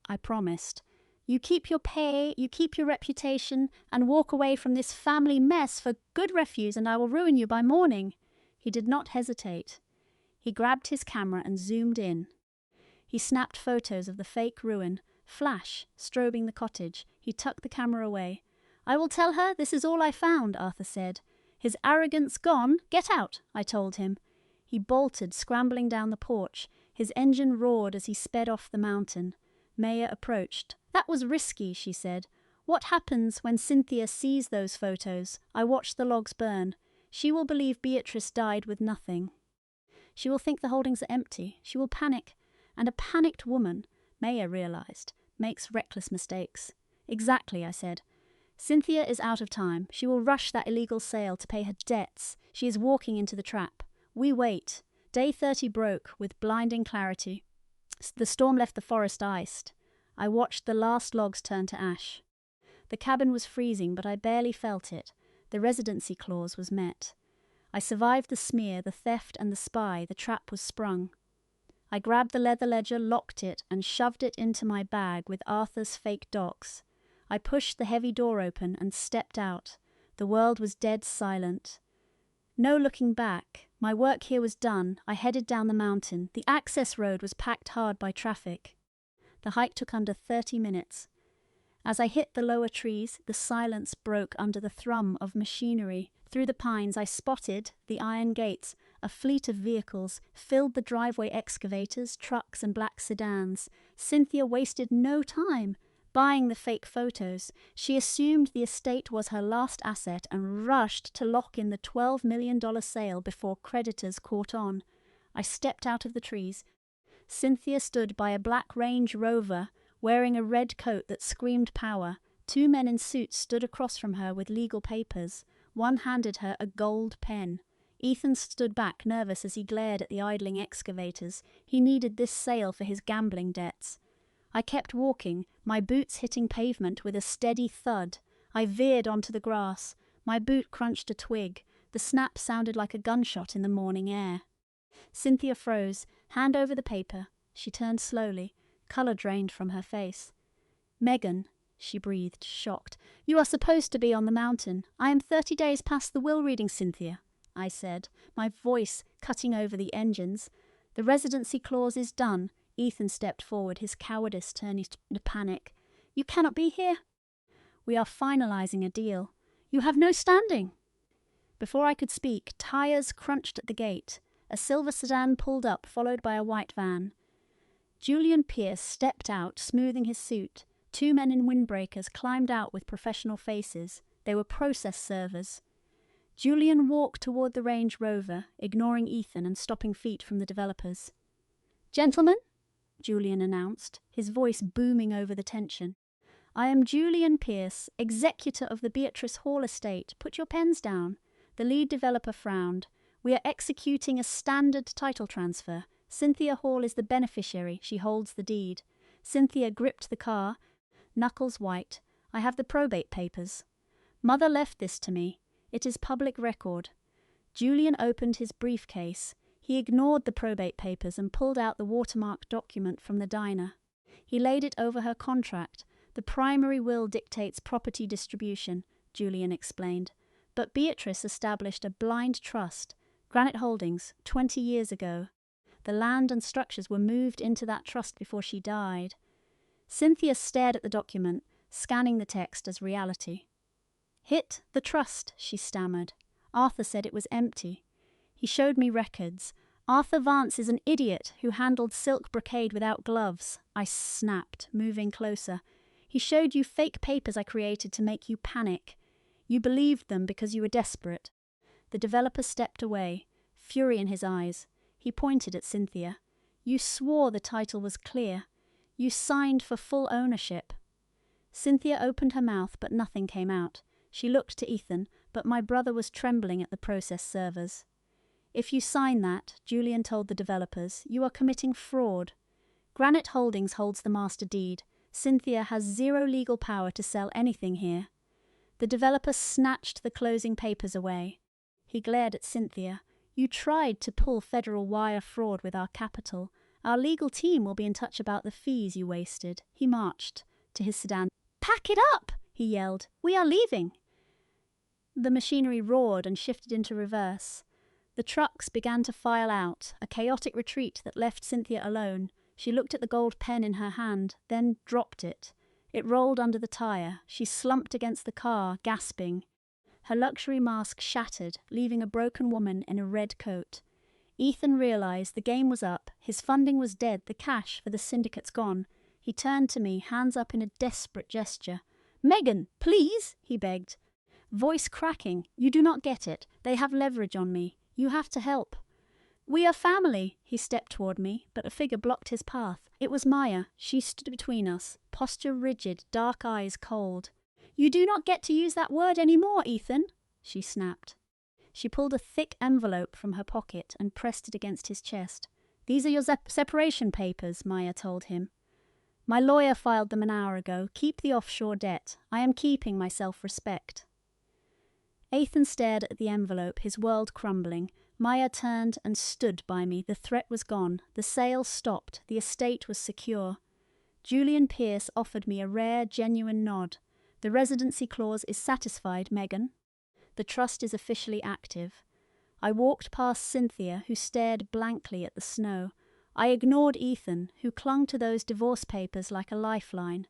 I promised. You keep your pay, you keep your reputation, and walk away from this family mess for good refuse, and I will ruin you by morning. He did not hesitate. He grabbed his camera and zoomed in. He snapped photos of the fake ruin, flash, strobing the cottage. He tucked the camera away. I will tell her this is all I found, Arthur said. His arrogance gone, get out, I told him. He bolted, scrambling down the porch. His engine roared as he sped off the mountain. Maya approached. That was risky, she said. What happens when Cynthia sees those photos? I watched the logs burn. She will believe Beatrice died with nothing. She will think the holdings are empty. She will panic. And a panicked woman, Maya realized, makes reckless mistakes. Exactly, I said. Cynthia is out of time. She will rush that illegal sale to pay her debts. She is walking into the trap. We wait. Day 30 broke with blinding clarity. The storm left the forest iced. I watched the last logs turn to ash. The cabin was freezing, but I barely felt it. The residency clause was met. I survived the smear, the theft and the spy. The trap was sprung. I grabbed the leather ledger, locked it, and shoved it into my bag with Arthur's fake docs. I pushed the heavy door open and stepped out. The world was dead silent. No looking back. My work here was done. I headed down the mountain. The access road was packed hard by traffic. The hike took under 30 minutes. As I hit the lower trees, the silence broke under the thrum of machinery. Through the pines I spotted the iron gates. A fleet of vehicles filled the driveway, excavators, trucks and black sedans. Cynthia wasted no time buying the fake photos. She assumed the estate was her last asset and rushed to lock in the $12 million sale before creditors caught on. I stepped out of the trees. Cynthia stood by a black Range Rover, wearing a red coat that screamed power. Two men in suits stood across from her with legal papers. One handed her a gold pen. Ethan stood back, nervous as he glared at the idling excavators. He needed this sale for his gambling debts. I kept walking, my boots hitting pavement with a steady thud. I veered onto the grass. My boot crunched a twig. The snap sounded like a gunshot in the morning air. Cynthia froze, hand over the paper. She turned slowly. Colour drained from her face. Megan, she breathed, shocked. You are supposed to be on the mountain. I am 30 days past the will reading, Cynthia, I said, my voice cutting over the engines. The residency clause is done. Ethan stepped forward, his cowardice turning to panic. You cannot be here. We are finalizing a deal. You have no standing. Before I could speak, tires crunched at the gate. A silver sedan pulled up, followed by a white van. Julian Pierce stepped out, smoothing his suit. Two men in windbreakers climbed out with professional faces. They were process servers. Julian walked toward the Range Rover, ignoring Ethan and stopping feet from the developers. Gentlemen, Julian announced, his voice booming over the tension. I am Julian Pierce, executor of the Beatrice Hall estate. Put your pens down. The lead developer frowned. We are executing a standard title transfer. Cynthia Hall is the beneficiary. She holds the deed. Cynthia gripped the car, knuckles white. I have the probate papers. Mother left this to me. It is public record. Julian opened his briefcase. He ignored the probate papers and pulled out the watermarked document from the diner. He laid it over her contract. The The primary will dictates property distribution, Julian explained. But Beatrice established a blind trust, Granite Holdings, 20 years ago. The land and structures were moved into that trust before she died. Cynthia stared at the document, scanning the text as reality. "Hit the trust," she stammered. "Arthur said it was empty." He showed me records. "Arthur Vance is an idiot who handled silk brocade without gloves," I snapped, moving closer. "He showed you fake papers I created to make you panic. You believed them because you were desperate." The developer stepped away, fury in his eyes. He pointed at Cynthia. "You swore the title was clear. You signed for full ownership." Cynthia opened her mouth, but nothing came out. She looked to Ethan, but my brother was trembling at the process servers. "If you sign that," Julian told the developers, "you are committing fraud. Granite Holdings holds the master deed. Cynthia has zero legal power to sell anything here." The developer snatched the closing papers away. He glared at Cynthia. "You tried to pull federal wire fraud with our capital. Our legal team will be in touch about the fees you wasted." He marched to his sedan. "Pack it up!" he yelled. "We are leaving." The machinery roared and shifted into reverse. The trucks began to file out, a chaotic retreat that left Cynthia alone. She looked at the gold pen in her hand, then dropped it. It rolled under the tire. She slumped against the car, gasping. Her luxury mask shattered, leaving a broken woman in a red coat. Ethan realized the game was up, his funding was dead, the cash for the syndicates gone. He turned to me, hands up in a desperate gesture. "Megan, please," he begged. Voice cracking. "You do not get it. They have leverage on me. You have to help." "We are family." He stepped toward me, but a figure blocked his path. It was Maya. She stood between us, posture rigid, dark eyes cold. "You do not get to use that word anymore, Ethan," she snapped. She pulled a thick envelope from her pocket and pressed it against his chest. "These are your separation papers," Maya told him. "My lawyer filed them an hour ago. Keep the offshore debt. I am keeping my self-respect." Ethan stared at the envelope, his world crumbling. Maya turned and stood by me. The threat was gone. The sale stopped. The estate was secure. Julian Pierce offered me a rare, genuine nod. "The residency clause is satisfied, Megan. The trust is officially active." I walked past Cynthia, who stared blankly at the snow. I ignored Ethan, who clung to those divorce papers like a lifeline.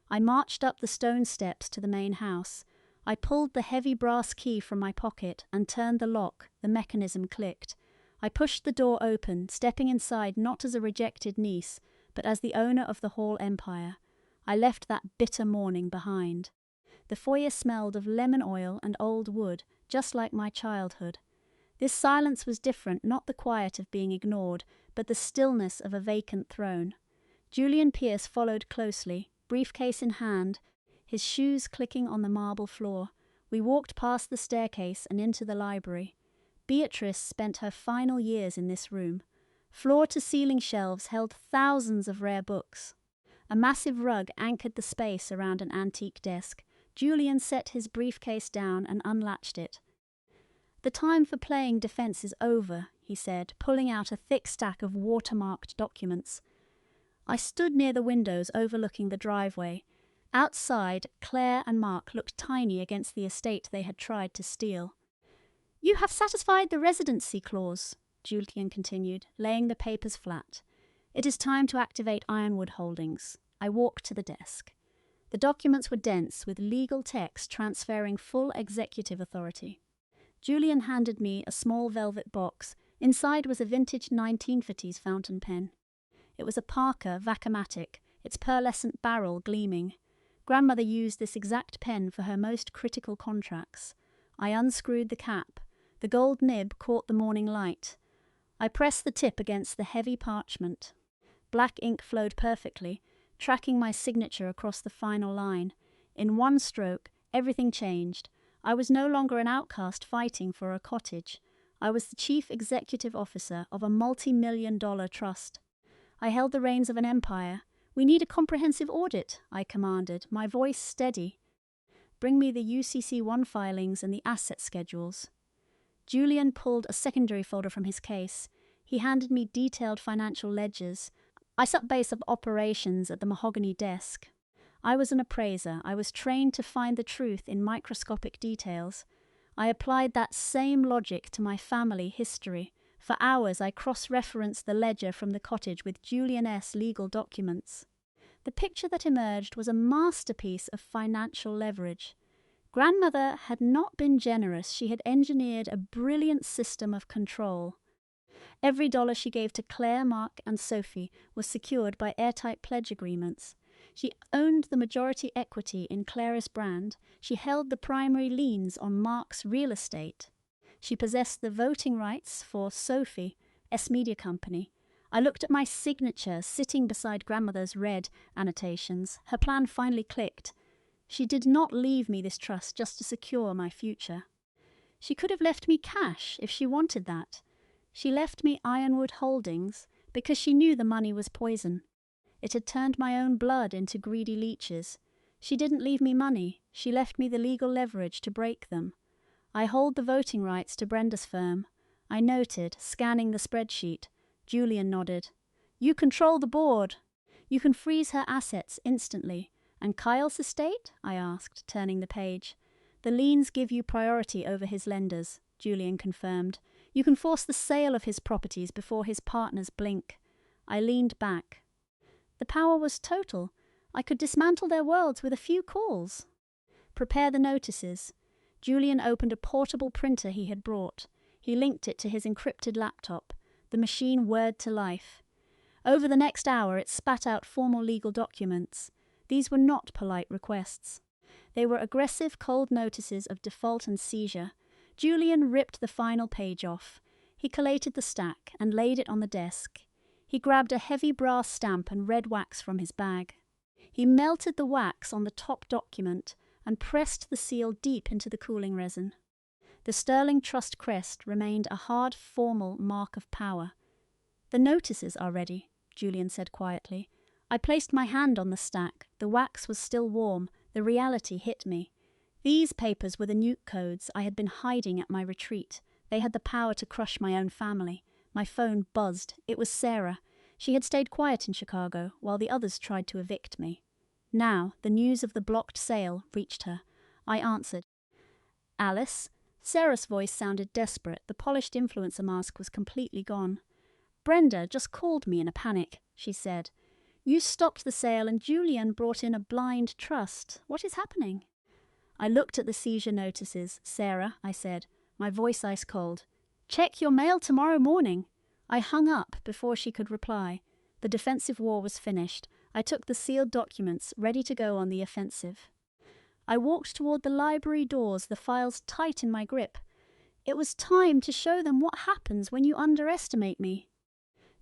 I marched up the stone steps to the main house. I pulled the heavy brass key from my pocket and turned the lock. The mechanism clicked. I pushed the door open, stepping inside not as a rejected niece, but as the owner of the Hall empire. I left that bitter morning behind. The foyer smelled of lemon oil and old wood, just like my childhood. This silence was different, not the quiet of being ignored, but the stillness of a vacant throne. Julian Pierce followed closely, briefcase in hand, his shoes clicking on the marble floor. We walked past the staircase and into the library. Beatrice spent her final years in this room. Floor-to-ceiling shelves held thousands of rare books. A massive rug anchored the space around an antique desk. Julian set his briefcase down and unlatched it. "The time for playing defense is over," he said, pulling out a thick stack of watermarked documents. I stood near the windows overlooking the driveway. Outside, Claire and Mark looked tiny against the estate they had tried to steal. "You have satisfied the residency clause," Julian continued, laying the papers flat. "It is time to activate Ironwood Holdings." I walked to the desk. The documents were dense, with legal text transferring full executive authority. Julian handed me a small velvet box. Inside was a vintage 1950s fountain pen. It was a Parker Vacamatic, its pearlescent barrel gleaming. Grandmother used this exact pen for her most critical contracts. I unscrewed the cap. The gold nib caught the morning light. I pressed the tip against the heavy parchment. Black ink flowed perfectly, tracking my signature across the final line. In one stroke, everything changed. I was no longer an outcast fighting for a cottage. I was the chief executive officer of a multi-million-dollar trust. I held the reins of an empire. "We need a comprehensive audit," I commanded, my voice steady. "Bring me the UCC-1 filings and the asset schedules." Julian pulled a secondary folder from his case. He handed me detailed financial ledgers. I sat base of operations at the mahogany desk. I was an appraiser. I was trained to find the truth in microscopic details. I applied that same logic to my family history. For hours I cross-referenced the ledger from the cottage with Julian S. legal documents. The picture that emerged was a masterpiece of financial leverage. Grandmother had not been generous. She had engineered a brilliant system of control. Every dollar she gave to Claire, Mark, and Sophie was secured by airtight pledge agreements. She owned the majority equity in Claire's brand. She held the primary liens on Mark's real estate. She possessed the voting rights for Sophie, S Media Company. I looked at my signature sitting beside Grandmother's red annotations. Her plan finally clicked. She did not leave me this trust just to secure my future. She could have left me cash if she wanted that. She left me Ironwood Holdings because she knew the money was poison. It had turned my own blood into greedy leeches. She didn't leave me money. She left me the legal leverage to break them. I hold the voting rights to Brenda's firm. I noted, scanning the spreadsheet. Julian nodded. You control the board. You can freeze her assets instantly. And Kyle's estate? I asked, turning the page. The liens give you priority over his lenders, Julian confirmed. You can force the sale of his properties before his partners blink. I leaned back. The power was total. I could dismantle their worlds with a few calls. Prepare the notices. Julian opened a portable printer he had brought. He linked it to his encrypted laptop. The machine whirred to life. Over the next hour it spat out formal legal documents. These were not polite requests. They were aggressive, cold notices of default and seizure. Julian ripped the final page off. He collated the stack and laid it on the desk. He grabbed a heavy brass stamp and red wax from his bag. He melted the wax on the top document and pressed the seal deep into the cooling resin. The Sterling Trust crest remained a hard, formal mark of power. The notices are ready, Julian said quietly. I placed my hand on the stack. The wax was still warm. The reality hit me. These papers were the nuke codes I had been hiding at my retreat. They had the power to crush my own family. My phone buzzed. It was Sarah. She had stayed quiet in Chicago while the others tried to evict me. Now, the news of the blocked sale reached her. I answered. Alice? Sarah's voice sounded desperate. The polished influencer mask was completely gone. Brenda just called me in a panic, she said. You stopped the sale and Julian brought in a blind trust. What is happening? I looked at the seizure notices. Sarah, I said, my voice ice cold. Check your mail tomorrow morning. I hung up before she could reply. The defensive war was finished. I took the sealed documents, ready to go on the offensive. I walked toward the library doors, the files tight in my grip. It was time to show them what happens when you underestimate me.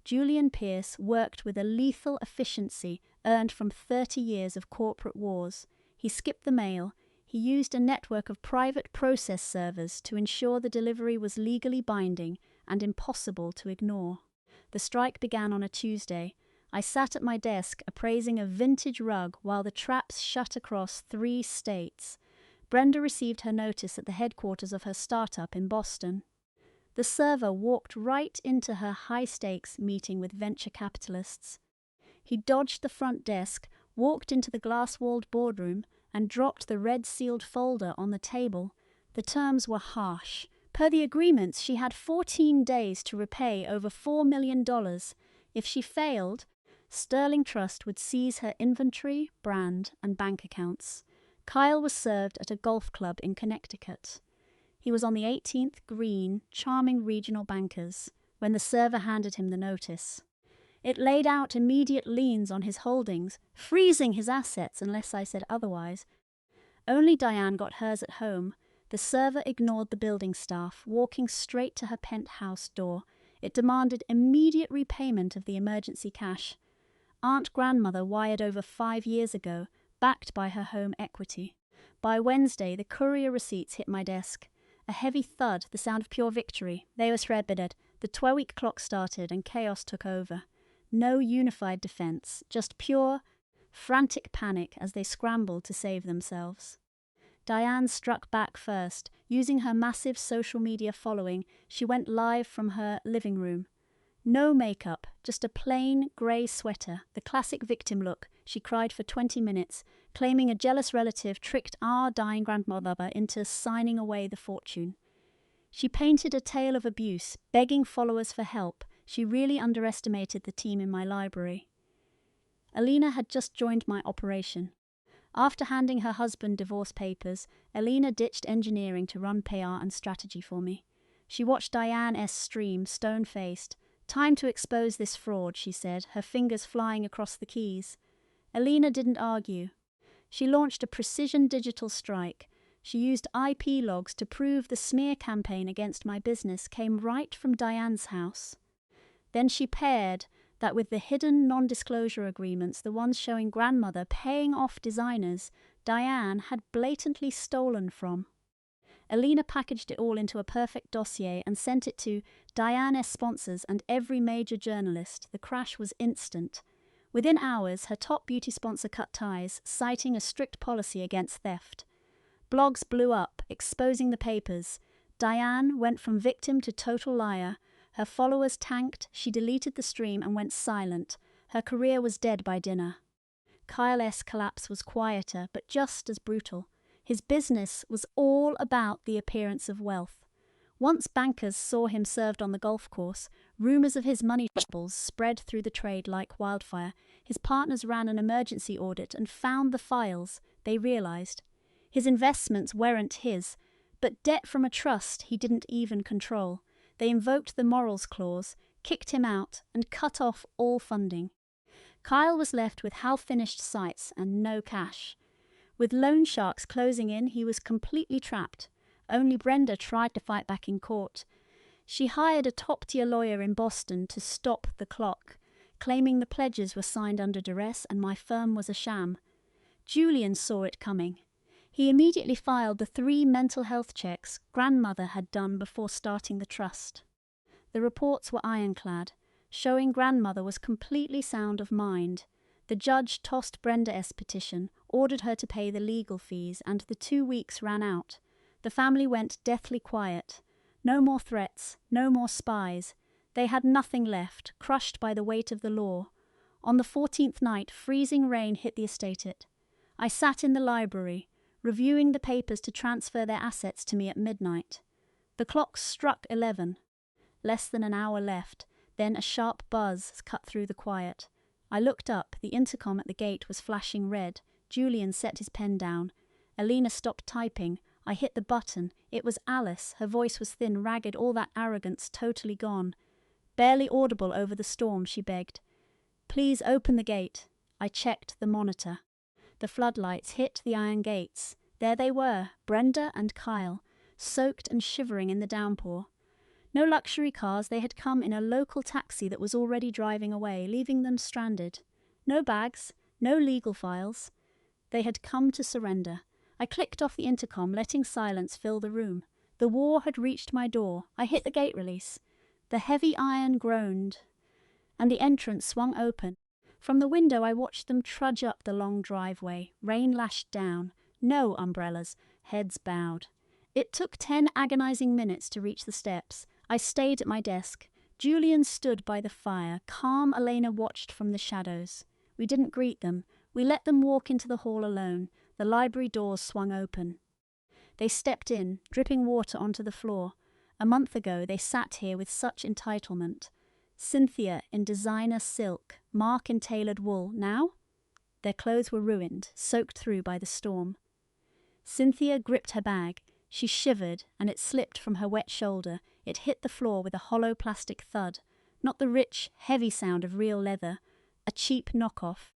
Julian Pierce worked with a lethal efficiency earned from 30 years of corporate wars. He skipped the mail. He used a network of private process servers to ensure the delivery was legally binding and impossible to ignore. The strike began on a Tuesday. I sat at my desk appraising a vintage rug while the traps shut across 3 states. Brenda received her notice at the headquarters of her startup in Boston. The server walked right into her high-stakes meeting with venture capitalists. He dodged the front desk, walked into the glass-walled boardroom, and dropped the red-sealed folder on the table. The terms were harsh. Per the agreements, she had 14 days to repay over $4 million. If she failed, Sterling Trust would seize her inventory, brand, and bank accounts. Kyle was served at a golf club in Connecticut. He was on the 18th green, charming regional bankers, when the server handed him the notice. It laid out immediate liens on his holdings, freezing his assets unless I said otherwise. Only Diane got hers at home. The server ignored the building staff, walking straight to her penthouse door. It demanded immediate repayment of the emergency cash. Aunt Grandmother wired over 5 years ago, backed by her home equity. By Wednesday, the courier receipts hit my desk. A heavy thud, the sound of pure victory. They were shredded. The 12-week clock started and chaos took over. No unified defense, just pure, frantic panic as they scrambled to save themselves. Diane struck back first. Using her massive social media following, she went live from her living room. No makeup, just a plain grey sweater, the classic victim look. She cried for 20 minutes, claiming a jealous relative tricked our dying grandmother into signing away the fortune. She painted a tale of abuse, begging followers for help. She really underestimated the team in my library. Alina had just joined my operation. After handing her husband divorce papers, Alina ditched engineering to run PR and strategy for me. She watched Diane's stream, stone-faced. "Time to expose this fraud," she said, her fingers flying across the keys. Alina didn't argue. She launched a precision digital strike. She used IP logs to prove the smear campaign against my business came right from Diane's house. Then she paired that with the hidden non-disclosure agreements, the ones showing grandmother paying off designers Diane had blatantly stolen from. Alina packaged it all into a perfect dossier and sent it to Diane's sponsors and every major journalist. The crash was instant. Within hours, her top beauty sponsor cut ties, citing a strict policy against theft. Blogs blew up, exposing the papers. Diane went from victim to total liar. Her followers tanked, she deleted the stream and went silent. Her career was dead by dinner. Kyle's collapse was quieter, but just as brutal. His business was all about the appearance of wealth. Once bankers saw him served on the golf course, rumours of his money troubles spread through the trade like wildfire. His partners ran an emergency audit and found the files. They realised his investments weren't his, but debt from a trust he didn't even control. They invoked the morals clause, kicked him out, and cut off all funding. Kyle was left with half-finished sites and no cash. With loan sharks closing in, he was completely trapped. Only Brenda tried to fight back in court. She hired a top-tier lawyer in Boston to stop the clock, claiming the pledges were signed under duress and my firm was a sham. Julian saw it coming. He immediately filed the 3 mental health checks grandmother had done before starting the trust. The reports were ironclad, showing grandmother was completely sound of mind. The judge tossed Brenda's petition, ordered her to pay the legal fees, and the 2 weeks ran out. The family went deathly quiet. No more threats, no more spies. They had nothing left, crushed by the weight of the law. On the 14th night, freezing rain hit the estate. I sat in the library, reviewing the papers to transfer their assets to me at midnight. The clock struck 11. Less than an hour left, then a sharp buzz cut through the quiet. I looked up. The intercom at the gate was flashing red. Julian set his pen down. Alina stopped typing. I hit the button. It was Alice. Her voice was thin, ragged, all that arrogance totally gone. Barely audible over the storm, she begged. "Please open the gate." I checked the monitor. The floodlights hit the iron gates. There they were, Brenda and Kyle, soaked and shivering in the downpour. No luxury cars, they had come in a local taxi that was already driving away, leaving them stranded. No bags, no legal files. They had come to surrender. I clicked off the intercom, letting silence fill the room. The war had reached my door. I hit the gate release. The heavy iron groaned, and the entrance swung open. From the window I watched them trudge up the long driveway. Rain lashed down. No umbrellas. Heads bowed. It took 10 agonizing minutes to reach the steps. I stayed at my desk. Julian stood by the fire. Calm Elena watched from the shadows. We didn't greet them. We let them walk into the hall alone. The library doors swung open. They stepped in, dripping water onto the floor. A month ago they sat here with such entitlement. Cynthia in designer silk, Mark in tailored wool. Now? Their clothes were ruined, soaked through by the storm. Cynthia gripped her bag. She shivered, and it slipped from her wet shoulder. It hit the floor with a hollow plastic thud. Not the rich, heavy sound of real leather. A cheap knockoff.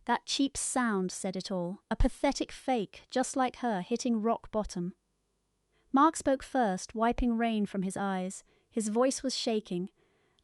That cheap sound said it all. A pathetic fake, just like her, hitting rock bottom. Mark spoke first, wiping rain from his eyes. His voice was shaking,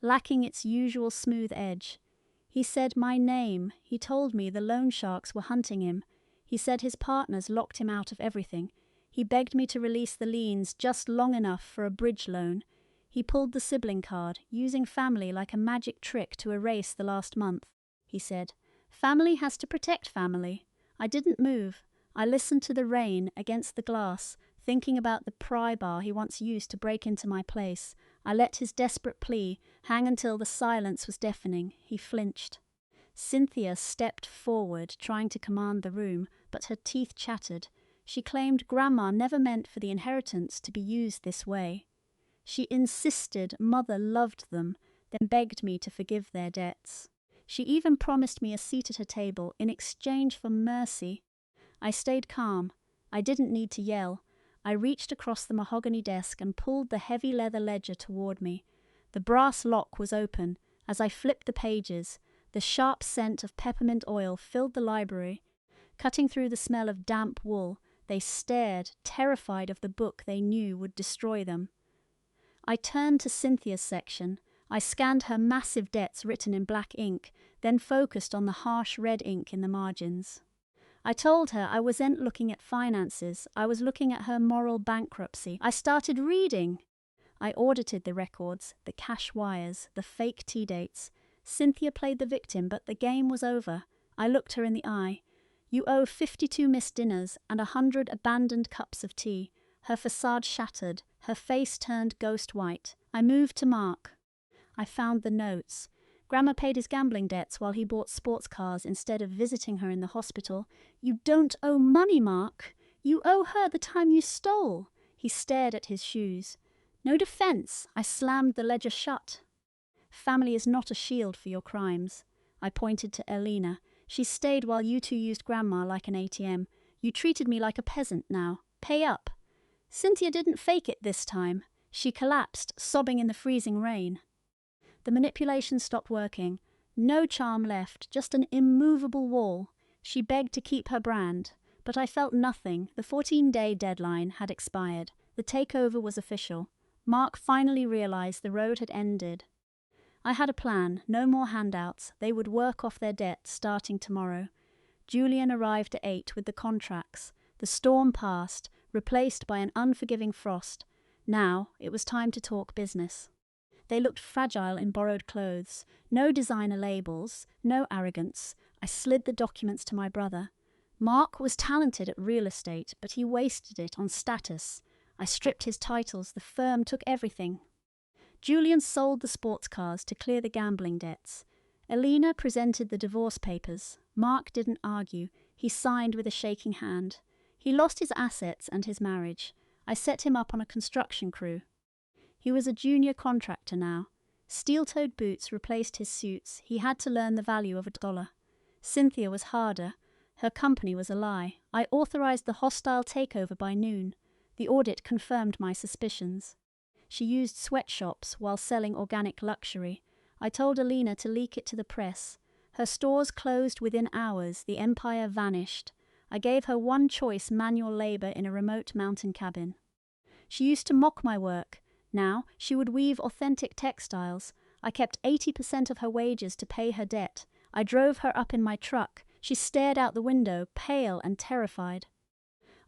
lacking its usual smooth edge. He said my name. He told me the loan sharks were hunting him. He said his partners locked him out of everything. He begged me to release the liens just long enough for a bridge loan. He pulled the sibling card, using family like a magic trick to erase the last month. He said, "Family has to protect family." I didn't move. I listened to the rain against the glass, thinking about the pry bar he once used to break into my place. I let his desperate plea hang until the silence was deafening. He flinched. Cynthia stepped forward, trying to command the room, but her teeth chattered. She claimed Grandma never meant for the inheritance to be used this way. She insisted Mother loved them, then begged me to forgive their debts. She even promised me a seat at her table in exchange for mercy. I stayed calm. I didn't need to yell. I reached across the mahogany desk and pulled the heavy leather ledger toward me. The brass lock was open. As I flipped the pages, the sharp scent of peppermint oil filled the library. Cutting through the smell of damp wool, they stared, terrified of the book they knew would destroy them. I turned to Cynthia's section. I scanned her massive debts written in black ink, then focused on the harsh red ink in the margins. I told her I wasn't looking at finances, I was looking at her moral bankruptcy. I started reading. I audited the records, the cash wires, the fake tea dates. Cynthia played the victim, but the game was over. I looked her in the eye. You owe 52 missed dinners and 100 abandoned cups of tea. Her facade shattered, her face turned ghost white. I moved to Mark. I found the notes. Grandma paid his gambling debts while he bought sports cars instead of visiting her in the hospital. You don't owe money, Mark. You owe her the time you stole. He stared at his shoes. No defense. I slammed the ledger shut. Family is not a shield for your crimes. I pointed to Elena. She stayed while you two used Grandma like an ATM. You treated me like a peasant now. Pay up. Cynthia didn't fake it this time. She collapsed, sobbing in the freezing rain. The manipulation stopped working. No charm left, just an immovable wall. She begged to keep her brand, but I felt nothing. The 14-day deadline had expired. The takeover was official. Mark finally realized the road had ended. I had a plan, no more handouts. They would work off their debt starting tomorrow. Julian arrived at 8 with the contracts. The storm passed, replaced by an unforgiving frost. Now it was time to talk business. They looked fragile in borrowed clothes. No designer labels, no arrogance. I slid the documents to my brother. Mark was talented at real estate, but he wasted it on status. I stripped his titles. The firm took everything. Julian sold the sports cars to clear the gambling debts. Elena presented the divorce papers. Mark didn't argue. He signed with a shaking hand. He lost his assets and his marriage. I set him up on a construction crew. He was a junior contractor now. Steel-toed boots replaced his suits. He had to learn the value of $1. Cynthia was harder. Her company was a lie. I authorized the hostile takeover by noon. The audit confirmed my suspicions. She used sweatshops while selling organic luxury. I told Elena to leak it to the press. Her stores closed within hours. The empire vanished. I gave her one choice: manual labor in a remote mountain cabin. She used to mock my work. Now she would weave authentic textiles. I kept 80% of her wages to pay her debt. I drove her up in my truck. She stared out the window, pale and terrified.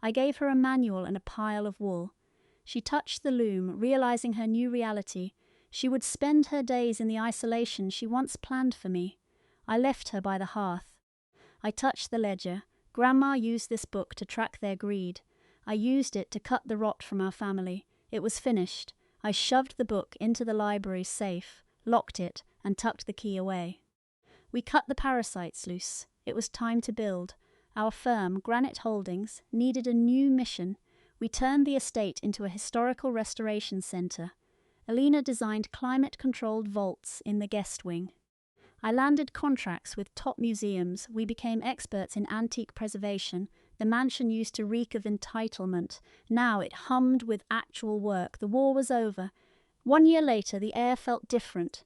I gave her a manual and a pile of wool. She touched the loom, realizing her new reality. She would spend her days in the isolation she once planned for me. I left her by the hearth. I touched the ledger. Grandma used this book to track their greed. I used it to cut the rot from our family. It was finished. I shoved the book into the library safe, locked it, and tucked the key away. We cut the parasites loose. It was time to build. Our firm, Granite Holdings, needed a new mission. We turned the estate into a historical restoration center. Elena designed climate-controlled vaults in the guest wing. I landed contracts with top museums. We became experts in antique preservation. The mansion used to reek of entitlement. Now it hummed with actual work. The war was over. 1 year later, the air felt different.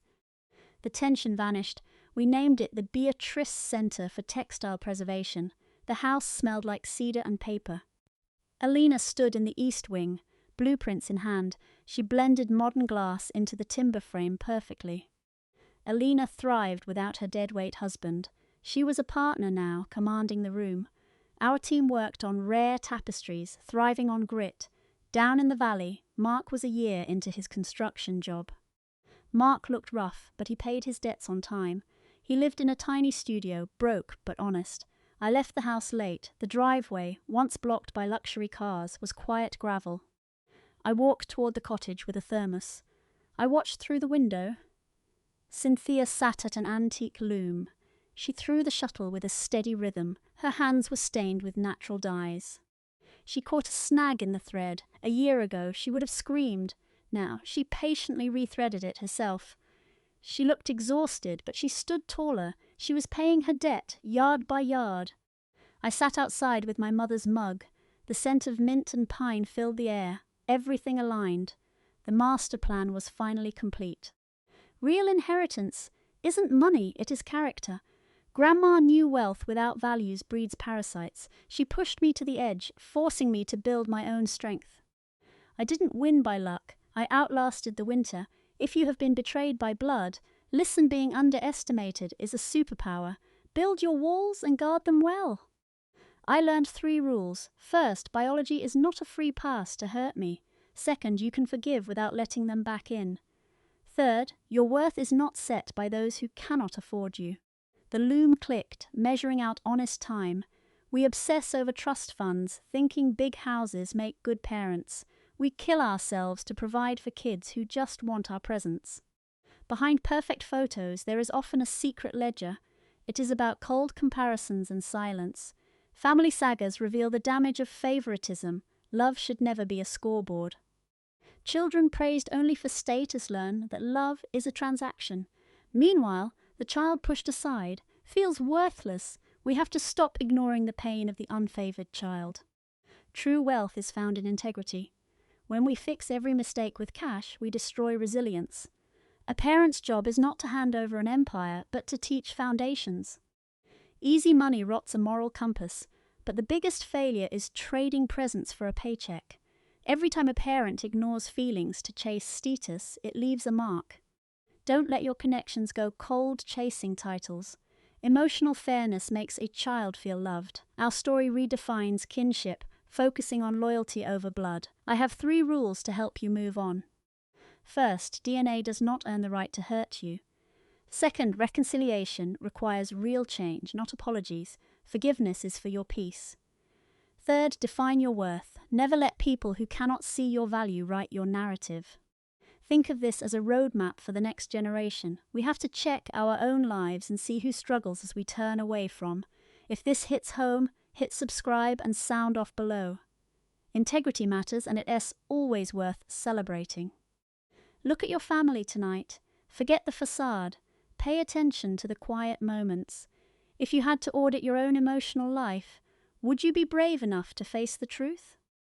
The tension vanished. We named it the Beatrice Center for Textile Preservation. The house smelled like cedar and paper. Elena stood in the east wing, blueprints in hand. She blended modern glass into the timber frame perfectly. Elena thrived without her deadweight husband. She was a partner now, commanding the room. Our team worked on rare tapestries, thriving on grit. Down in the valley, Mark was a year into his construction job. Mark looked rough, but he paid his debts on time. He lived in a tiny studio, broke but honest. I left the house late. The driveway, once blocked by luxury cars, was quiet gravel. I walked toward the cottage with a thermos. I watched through the window. Cynthia sat at an antique loom. She threw the shuttle with a steady rhythm. Her hands were stained with natural dyes. She caught a snag in the thread. A year ago, she would have screamed. Now, she patiently rethreaded it herself. She looked exhausted, but she stood taller. She was paying her debt, yard by yard. I sat outside with my mother's mug. The scent of mint and pine filled the air. Everything aligned. The master plan was finally complete. Real inheritance isn't money, it is character. Grandma knew wealth without values breeds parasites. She pushed me to the edge, forcing me to build my own strength. I didn't win by luck. I outlasted the winter. If you have been betrayed by blood, listen, being underestimated is a superpower. Build your walls and guard them well. I learned 3 rules. First, biology is not a free pass to hurt me. Second, you can forgive without letting them back in. Third, your worth is not set by those who cannot afford you. The loom clicked, measuring out honest time. We obsess over trust funds, thinking big houses make good parents. We kill ourselves to provide for kids who just want our presence. Behind perfect photos, there is often a secret ledger. It is about cold comparisons and silence. Family sagas reveal the damage of favoritism. Love should never be a scoreboard. Children praised only for status learn that love is a transaction. Meanwhile, the child pushed aside feels worthless. We have to stop ignoring the pain of the unfavored child. True wealth is found in integrity. When we fix every mistake with cash, we destroy resilience. A parent's job is not to hand over an empire, but to teach foundations. Easy money rots a moral compass, but the biggest failure is trading presence for a paycheck. Every time a parent ignores feelings to chase status, it leaves a mark. Don't let your connections go cold chasing titles. Emotional fairness makes a child feel loved. Our story redefines kinship, focusing on loyalty over blood. I have 3 rules to help you move on. First, DNA does not earn the right to hurt you. Second, reconciliation requires real change, not apologies. Forgiveness is for your peace. Third, define your worth. Never let people who cannot see your value write your narrative. Think of this as a roadmap for the next generation. We have to check our own lives and see who struggles as we turn away from. If this hits home, hit subscribe and sound off below. Integrity matters, and it's always worth celebrating. Look at your family tonight. Forget the facade. Pay attention to the quiet moments. If you had to audit your own emotional life, would you be brave enough to face the truth?